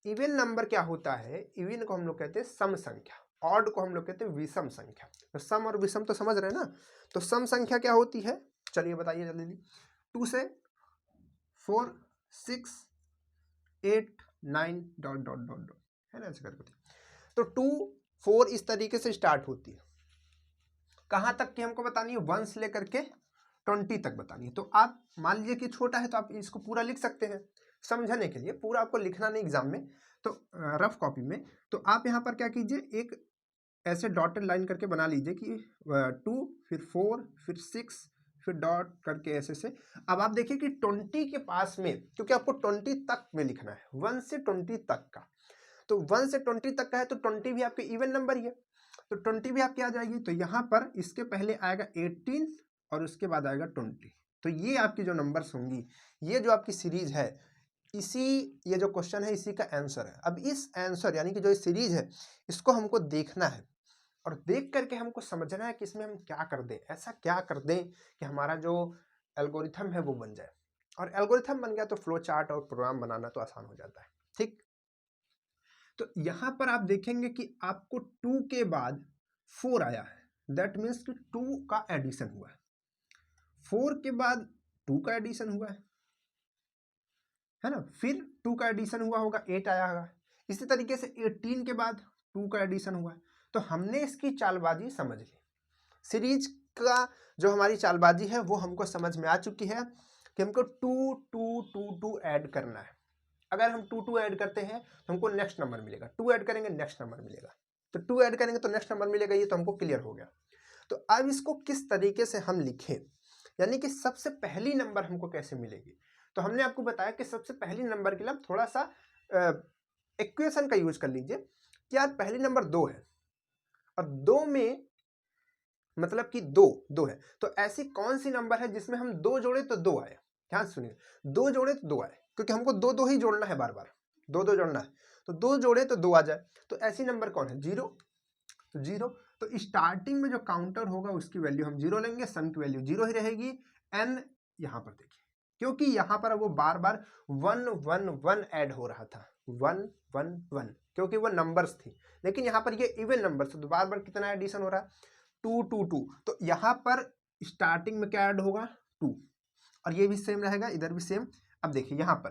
इवन नंबर क्या होता है, इवन को हम लोग कहते हैं सम संख्या, ऑड को हम लोग कहते हैं विषम संख्या। तो सम और विषम तो समझ रहे हैं ना, तो सम संख्या क्या होती है, चलिए बताइए जल्दी, 2 से 4 6 8 9 डॉट डॉट डॉट डॉट, है ना, ऐसे करके, तो 2 4 इस तरीके से स्टार्ट होती है, कहाँ तक की हमको बतानी है, 1 से लेकर के 20 तक बतानी है। तो आप मान लीजिए कि छोटा है तो आप इसको पूरा लिख सकते हैं, समझने के लिए पूरा आपको लिखना नहीं एग्जाम में, तो रफ कॉपी में, तो आप यहाँ पर क्या कीजिए, एक ऐसे डॉटेड लाइन करके बना लीजिए कि 2 फिर 4 फिर 6 फिर डॉट करके ऐसे से। अब आप देखिए कि 20 के पास में, क्योंकि आपको 20 तक में लिखना है, 1 से 20 तक का, तो 1 से 20 तक का है तो 20 भी आपके इवन नंबर ही है, तो 20 भी आपकी आ जाएगी। तो यहाँ पर इसके पहले आएगा 18 और उसके बाद आएगा 20। तो ये आपकी जो नंबर्स होंगी, ये जो आपकी सीरीज है, ये जो क्वेश्चन है इसी का आंसर है। अब इस आंसर यानी कि जो सीरीज है इसको हमको देखना है और देख करके हमको समझना है कि इसमें हम क्या कर दें, ऐसा क्या कर दें कि हमारा जो एल्गोरिथम है वो बन जाए। और एल्गोरिथम बन गया तो फ्लो चार्ट और प्रोग्राम बनाना तो आसान हो जाता है। ठीक, तो यहां पर आप देखेंगे कि आपको 2 के बाद 4 आया है, दैट मीन्स कि 2 का एडिशन हुआ है। 4 के बाद 2 का एडिशन हुआ है ना, फिर 2 का एडिशन हुआ होगा, 8 आया होगा। इसी तरीके से 18 के बाद 2 का एडिशन हुआ है। तो हमने इसकी चालबाजी समझ ली, सीरीज का जो हमारी चालबाजी है वो हमको समझ में आ चुकी है कि हमको 2 2 2 2 ऐड करना है। अगर हम 2 2 ऐड करते हैं तो हमको नेक्स्ट नंबर मिलेगा, 2 ऐड करेंगे नेक्स्ट नंबर मिलेगा, तो 2 ऐड करेंगे तो नेक्स्ट नंबर मिलेगा। ये तो हमको क्लियर हो गया। तो अब इसको किस तरीके से हम लिखें, यानी कि सबसे पहली नंबर हमको कैसे मिलेगी। तो हमने आपको बताया कि सबसे पहली नंबर के लिए आप थोड़ा सा इक्वेशन का यूज कर लीजिए कि यार पहली नंबर 2 है और 2 में मतलब कि 2 है, तो ऐसी कौन सी नंबर है जिसमें हम 2 जोड़े तो 2 आए। ध्यान सुनिए, 2 जोड़े तो 2 आए, क्योंकि हमको 2 ही जोड़ना है, बार बार 2 जोड़ना है, तो 2 जोड़े तो 2 आ जाए। तो ऐसी नंबर कौन है, 0। तो 0, तो स्टार्टिंग में जो काउंटर होगा उसकी वैल्यू हम 0 लेंगे, सम की वैल्यू 0 ही रहेगी। एन यहाँ पर देखिए, क्योंकि यहाँ पर वो बार बार 1 1 1 ऐड हो रहा था, 1 1 1, क्योंकि वो नंबर्स थी। लेकिन यहाँ पर ये इवन नंबर्स, तो बार बार कितना एडिशन हो रहा है, 2 2 2। तो यहाँ पर स्टार्टिंग में क्या ऐड होगा, 2, और ये भी सेम रहेगा, इधर भी सेम। अब देखिए यहाँ पर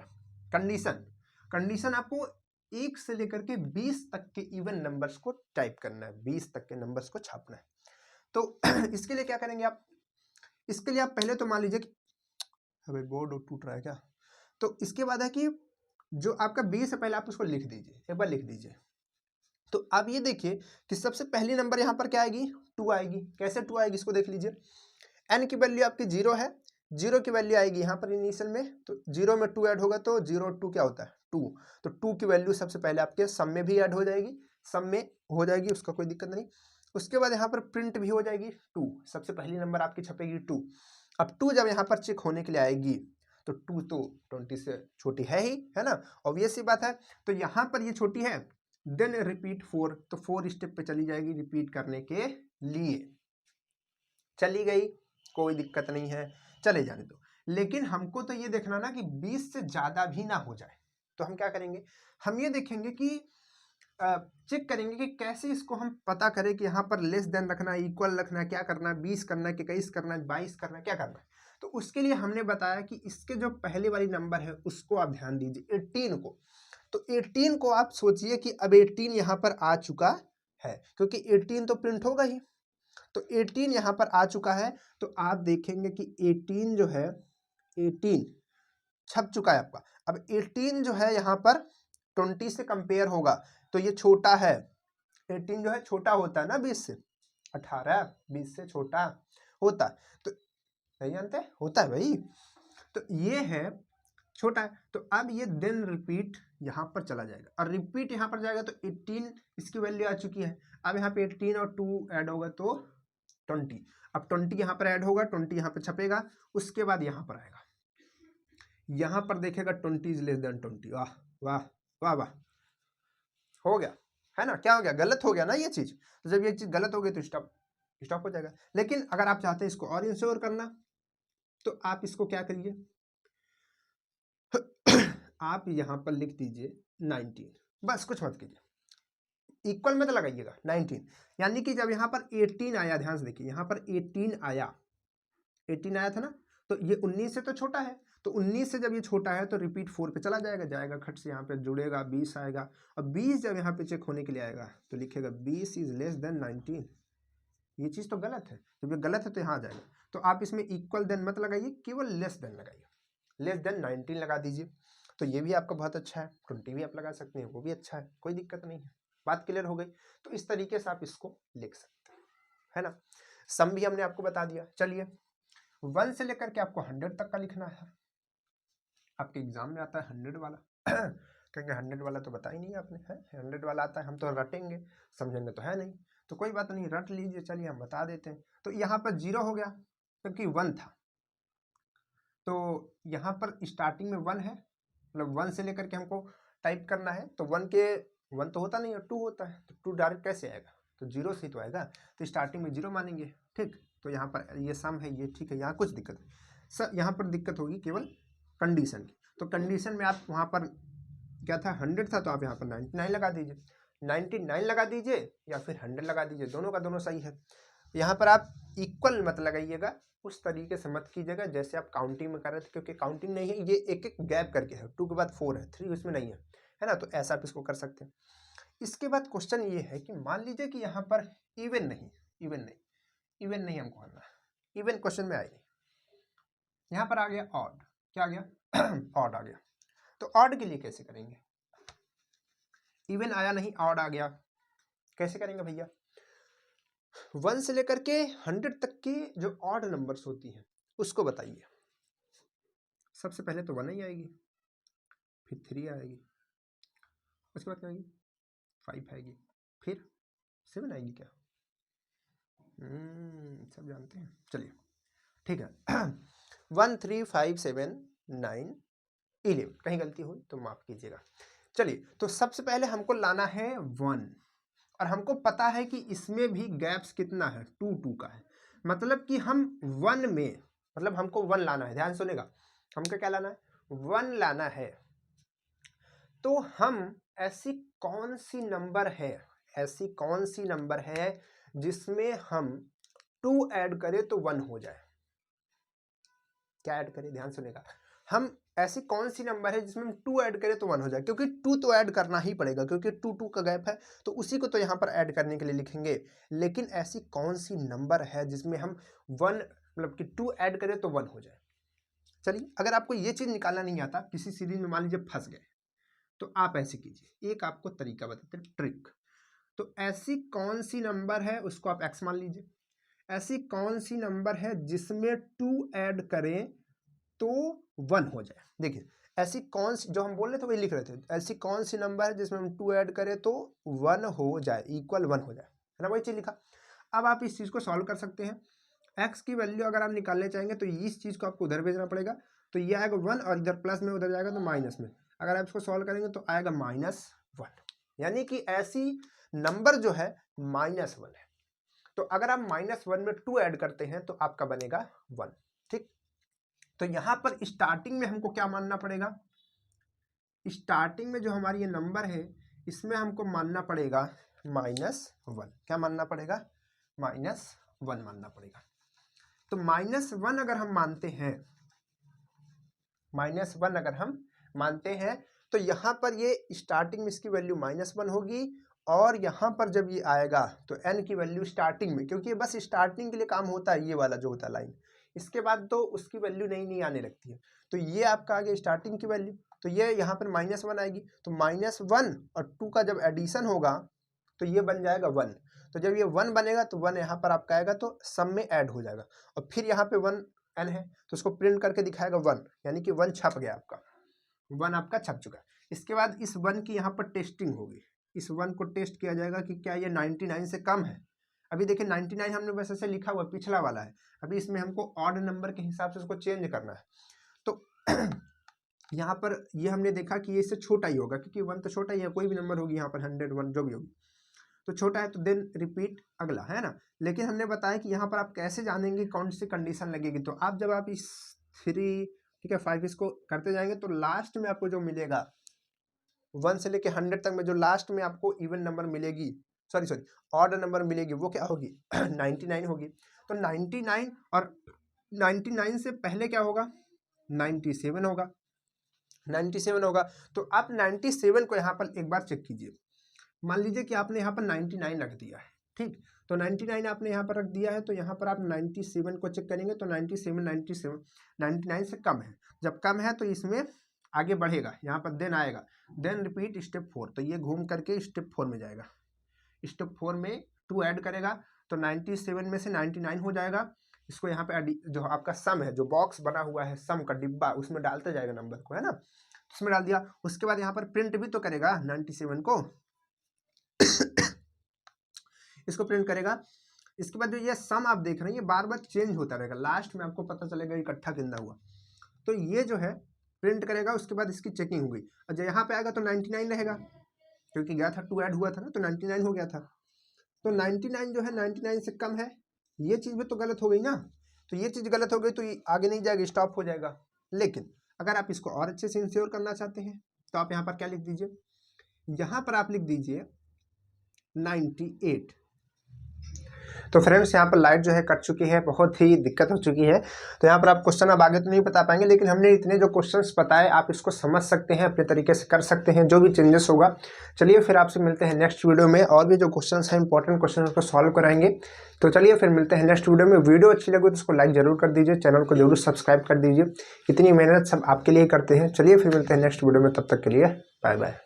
कंडीशन आपको 1 से लेकर के 20 तक के इवन नंबर्स को टाइप करना है, 20 तक के नंबर्स को छापना है। तो इसके लिए क्या करेंगे आप, इसके लिए आप पहले तो मान लीजिए कि अबे बोर्ड टूट रहा है क्या। तो इसके बाद है कि जो आपका 20 है पहले आप उसको लिख दीजिए, एक बार लिख दीजिए। तो आप ये देखिए कि सबसे पहली नंबर यहाँ पर क्या आएगी, 2 आएगी। कैसे 2 आएगी इसको देख लीजिए। एन की वैल्यू आपकी 0 है, 0 की वैल्यू आएगी यहाँ पर इनिशियल में, तो 0 में 2 ऐड होगा तो 0 2 क्या होता है, 2। तो 2 की वैल्यू सबसे पहले आपके सम में भी ऐड हो जाएगी, सम में हो जाएगी, उसका कोई दिक्कत नहीं। उसके बाद यहाँ पर प्रिंट भी हो जाएगी 2, सबसे पहली नंबर आपकी छपेगी 2। अब 2 जब यहाँ पर चेक होने के लिए आएगी तो 2 तो 20 से छोटी है ही, है ना, ऑब्वियस सी बात है। तो यहाँ पर ये छोटी है, देन रिपीट 4, तो 4 स्टेप पे चली जाएगी रिपीट करने के लिए, चली गई, कोई दिक्कत नहीं है, चले जाने दो। लेकिन हमको तो ये देखना ना कि 20 से ज्यादा भी ना हो जाए। तो हम क्या करेंगे, हम ये देखेंगे कि चेक करेंगे कि कैसे इसको हम पता करें कि यहाँ पर लेस देन रखना है, इक्वल रखना है, क्या करना है, 20 करना है, 21 करना है, 22 करना है, क्या करना है। तो उसके लिए हमने बताया कि इसके जो पहले वाली नंबर है उसको आप ध्यान दीजिए, 18 को। तो 18 को आप सोचिए कि अब 18 यहाँ पर आ चुका है, क्योंकि 18 तो प्रिंट होगा ही। तो 18 यहाँ पर आ चुका है, तो आप देखेंगे कि 18 जो है, 18 छप चुका है आपका। अब 18 जो है यहाँ पर 20 से कंपेयर होगा तो ये छोटा है। 18 जो है छोटा होता है ना 20 से, 18 20 से छोटा होता है, तो नहीं जानते, होता है भाई। तो ये है छोटा है, तो अब ये देन रिपीट यहाँ पर चला जाएगा, और रिपीट यहाँ पर जाएगा तो 18 इसकी वैल्यू आ चुकी है। अब यहाँ पे 18 और 2 ऐड होगा तो 20। अब 20 यहाँ पर ऐड होगा, 20 यहाँ पे छपेगा, उसके बाद यहाँ पर आएगा, यहाँ पर देखेगा 20 इज लेस देन 20। वाह वाह वाह वाह, हो गया, है ना, क्या हो गया, गलत हो गया ना ये चीज। तो जब ये चीज गलत हो गई तो स्टॉप हो जाएगा। लेकिन अगर आप चाहते हैं इसको और इंश्योर करना तो आप इसको क्या करिए, आप यहाँ पर लिख दीजिए 19, बस कुछ मत कीजिए, इक्वल में तो लगाइएगा 19। यानी कि जब यहाँ पर 18 आया, ध्यान से देखिए, यहाँ पर 18 आया, 18 आया था ना, तो ये 19 से तो छोटा है, तो 19 से जब ये छोटा है तो रिपीट 4 पे चला जाएगा, खट से यहाँ पे जुड़ेगा, 20 आएगा, और 20 जब यहाँ पे चेक होने के लिए आएगा तो लिखेगा 20 इज लेस देन 19। ये चीज़ तो गलत है, जब ये गलत है तो यहाँ आ जाएगा। तो आप इसमें इक्वल देन मत लगाइए, केवल लेस देन लगाइए, लेस देन 19 लगा दीजिए। तो ये भी आपका बहुत अच्छा है, 20 भी आप लगा सकते हैं, वो भी अच्छा है, कोई दिक्कत नहीं है। बात क्लियर हो गई। तो इस तरीके से आप इसको लिख सकते हैं, है ना। सम भी हमने आपको बता दिया। चलिए 1 से लेकर के आपको 100 तक का लिखना है। आपके एग्जाम में आता है 100 वाला कहेंगे 100 वाला तो बता ही नहीं आपने, है 100 वाला आता है, हम तो रटेंगे, समझेंगे तो है नहीं। तो कोई बात नहीं, रट लीजिए, चलिए हम बता देते हैं। तो यहाँ पर 0 हो गया क्योंकि 1 था, तो यहाँ पर स्टार्टिंग में 1 है, मतलब 1 से लेकर के हमको टाइप करना है। तो 1 तो होता नहीं है, 2 होता है, तो 2 डायरेक्ट कैसे आएगा, तो 0 से तो आएगा, तो स्टार्टिंग में 0 मानेंगे। ठीक, तो यहाँ पर ये सम है ये, ठीक है, यहाँ कुछ दिक्कत नहीं सर, यहाँ पर दिक्कत होगी केवल कंडीशन की। तो कंडीशन में आप वहाँ पर क्या था, 100 था, तो आप यहाँ पर 99 लगा दीजिए, 99 लगा दीजिए या फिर 100 लगा दीजिए, दोनों का दोनों सही है। यहाँ पर आप इक्वल मत लगाइएगा, उस तरीके से मत कीजिएगा जैसे आप काउंटिंग में कर रहे थे, क्योंकि काउंटिंग नहीं है, ये एक एक गैप करके है, 2 के बाद 4 है, 3 उसमें नहीं है ना, तो ऐसा आप इसको कर सकते हैं। इसके बाद क्वेश्चन ये है कि मान लीजिए कि यहाँ पर इवन नहीं हमको करना, इवन क्वेश्चन में आई नहीं, यहाँ पर आ गया ऑड, क्या आ गया ऑड आ गया। तो ऑड के लिए कैसे करेंगे, इवन आया नहीं, ऑड आ गया, कैसे करेंगे भैया? 1 से लेकर के 100 तक की जो ऑड नंबर्स होती हैं उसको बताइए। सबसे पहले तो 1 ही आएगी, फिर 3 आएगी, उसके बाद क्या आएगी, 5 आएगी, फिर 7 आएगी क्या? सब जानते हैं, चलिए ठीक है। 1 3 5 7 9 11, कहीं गलती हुई तो माफ कीजिएगा। चलिए, तो सबसे पहले हमको लाना है 1, और हमको पता है कि इसमें भी गैप्स कितना है, 2 का है, मतलब कि हम 1 में, मतलब हमको 1 लाना है, ध्यान सुनेगा, हमको क्या लाना है, 1 लाना है। तो हम ऐसी कौन सी नंबर है जिसमें हम 2 ऐड करें तो 1 हो जाए? क्या ऐड करें, ध्यान सुनेगा, हम ऐसी कौन सी नंबर है जिसमें हम 2 ऐड करें तो 1 हो जाए, क्योंकि 2 तो ऐड करना ही पड़ेगा, क्योंकि 2 का गैप है, तो उसी को तो यहाँ पर ऐड करने के लिए लिखेंगे। लेकिन ऐसी कौन सी नंबर है जिसमें हम 1, मतलब कि 2 ऐड करें तो 1 हो जाए? चलिए, अगर आपको ये चीज निकालना नहीं आता, किसी सीरीज में मान लीजिए फंस गए, तो आप ऐसे कीजिए, एक आपको तरीका बताते हैं, ट्रिक। तो ऐसी कौन सी नंबर है, उसको आप x मान लीजिए, ऐसी कौन सी नंबर है जिसमें 2 ऐड करें तो 1 हो जाए? देखिए, ऐसी कौन सी, जो हम बोल रहे थे वही लिख रहे थे, ऐसी कौन सी नंबर है जिसमें हम 2 ऐड करें तो 1 हो जाए, इक्वल 1 हो जाए, है ना, वही चीज लिखा। अब आप इस चीज को सॉल्व कर सकते हैं। x की वैल्यू अगर आप निकालने चाहेंगे तो इस चीज को आपको उधर भेजना पड़ेगा, तो ये आएगा 1, और इधर प्लस में, उधर जाएगा तो माइनस में। अगर आप इसको सॉल्व करेंगे तो आएगा -1, यानी कि ऐसी नंबर जो है -1 है। तो अगर आप -1 में 2 ऐड करते हैं तो आपका बनेगा 1। ठीक, तो यहां पर स्टार्टिंग में हमको क्या मानना पड़ेगा, स्टार्टिंग में जो हमारी ये नंबर है इसमें हमको मानना पड़ेगा -1। क्या मानना पड़ेगा, -1 मानना पड़ेगा। तो -1 अगर हम मानते हैं, -1 अगर हम मानते हैं, तो यहां पर ये स्टार्टिंग में इसकी वैल्यू -1 होगी, और यहां पर जब ये आएगा तो n की वैल्यू स्टार्टिंग में, क्योंकि बस स्टार्टिंग के लिए काम होता है, ये वाला जो होता है लाइन, इसके बाद तो उसकी वैल्यू नहीं आने लगती है। तो ये आपका आ गया स्टार्टिंग की वैल्यू, तो ये यहाँ पर -1 आएगी, तो -1 और 2 का जब एडिशन होगा तो ये बन जाएगा 1। तो जब ये 1 बनेगा तो 1 यहाँ पर आपका आएगा, तो सब में ऐड हो जाएगा, और फिर यहाँ पे 1 n है तो उसको प्रिंट करके दिखाएगा 1, यानी कि 1 छप गया आपका, 1 आपका छप चुका है। इसके बाद इस 1 की यहाँ पर टेस्टिंग होगी, इस 1 को टेस्ट किया जाएगा कि क्या ये 99 से कम है। अभी देखिए 99 हमने वैसे से लिखा हुआ पिछला वाला है, अभी इसमें हमको ऑड नंबर के हिसाब से उसको चेंज करना है। तो यहाँ पर ये हमने देखा कि ये इससे छोटा ही होगा, क्योंकि 1 तो छोटा ही है, कोई भी नंबर होगी यहाँ पर 101 जो भी होगी तो छोटा है, तो देन रिपीट अगला, है ना। लेकिन हमने बताया कि यहाँ पर आप कैसे जानेंगे कौन सी कंडीशन लगेगी, तो आप जब आप इस 3 ठीक है 5 इसको करते जाएंगे तो लास्ट में आपको जो मिलेगा 1 से लेके 100 तक में जो लास्ट में आपको इवन नंबर मिलेगी, सॉरी ऑड नंबर मिलेगी, वो क्या होगी 99 होगी। तो 99 और 99 से पहले क्या होगा, 97 होगा, 97 होगा। तो आप 97 को यहाँ पर एक बार चेक कीजिए, मान लीजिए कि आपने यहाँ पर 99 रख दिया है, ठीक, तो 99 आपने यहाँ पर रख दिया है, तो यहाँ पर आप 97 को चेक करेंगे तो 97 99 से कम है, जब कम है तो इसमें आगे बढ़ेगा, यहाँ पर देन आएगा, देन रिपीट स्टेप 4, तो ये घूम करके स्टेप 4 में जाएगा, स्टेप 4 में 2 ऐड करेगा तो 97 में से 99 हो जाएगा। इसको यहाँ पे जो आपका सम है, जो बॉक्स बना हुआ है सम का डिब्बा, उसमें डालते जाएगा नंबर को, है ना, उसमें डाल दिया। उसके बाद यहाँ पर प्रिंट भी तो करेगा 97 को इसको प्रिंट करेगा। इसके बाद जो ये सम आप देख रहे हैं ये बार बार चेंज होता रहेगा, लास्ट में आपको पता चलेगा इकट्ठा कितना हुआ। तो ये जो है प्रिंट करेगा, उसके बाद इसकी चेकिंग होगी और जब यहाँ पे आएगा तो 99 रहेगा, क्योंकि गया था 2 ऐड हुआ था ना, तो 99 हो गया था। तो 99 जो है 99 से कम है, ये चीज़ भी तो गलत हो गई ना। तो ये चीज़ गलत हो गई तो ये आगे नहीं जाएगा, स्टॉप हो जाएगा। लेकिन अगर आप इसको और अच्छे से इंश्योर करना चाहते हैं तो आप यहाँ पर क्या लिख दीजिए, यहाँ पर आप लिख दीजिए 98। तो फ्रेंड्स यहाँ पर लाइट जो है कट चुकी है, बहुत ही दिक्कत हो चुकी है। तो यहाँ पर आप क्वेश्चन अब आगे तो नहीं बता पाएंगे, लेकिन हमने इतने जो क्वेश्चंस बताए आप इसको समझ सकते हैं, अपने तरीके से कर सकते हैं, जो भी चेंजेस होगा। चलिए फिर आपसे मिलते हैं नेक्स्ट वीडियो में, और भी जो क्वेश्चंस हैं इंपॉर्टेंट क्वेश्चन उसको सॉल्व कराएंगे। तो चलिए फिर मिलते हैं नेक्स्ट वीडियो में। वीडियो अच्छी लगे तो उसको लाइक जरूर कर दीजिए, चैनल को जरूर सब्सक्राइब कर दीजिए, इतनी मेहनत सब आपके लिए करते हैं। चलिए फिर मिलते हैं नेक्स्ट वीडियो में, तब तक के लिए बाय बाय।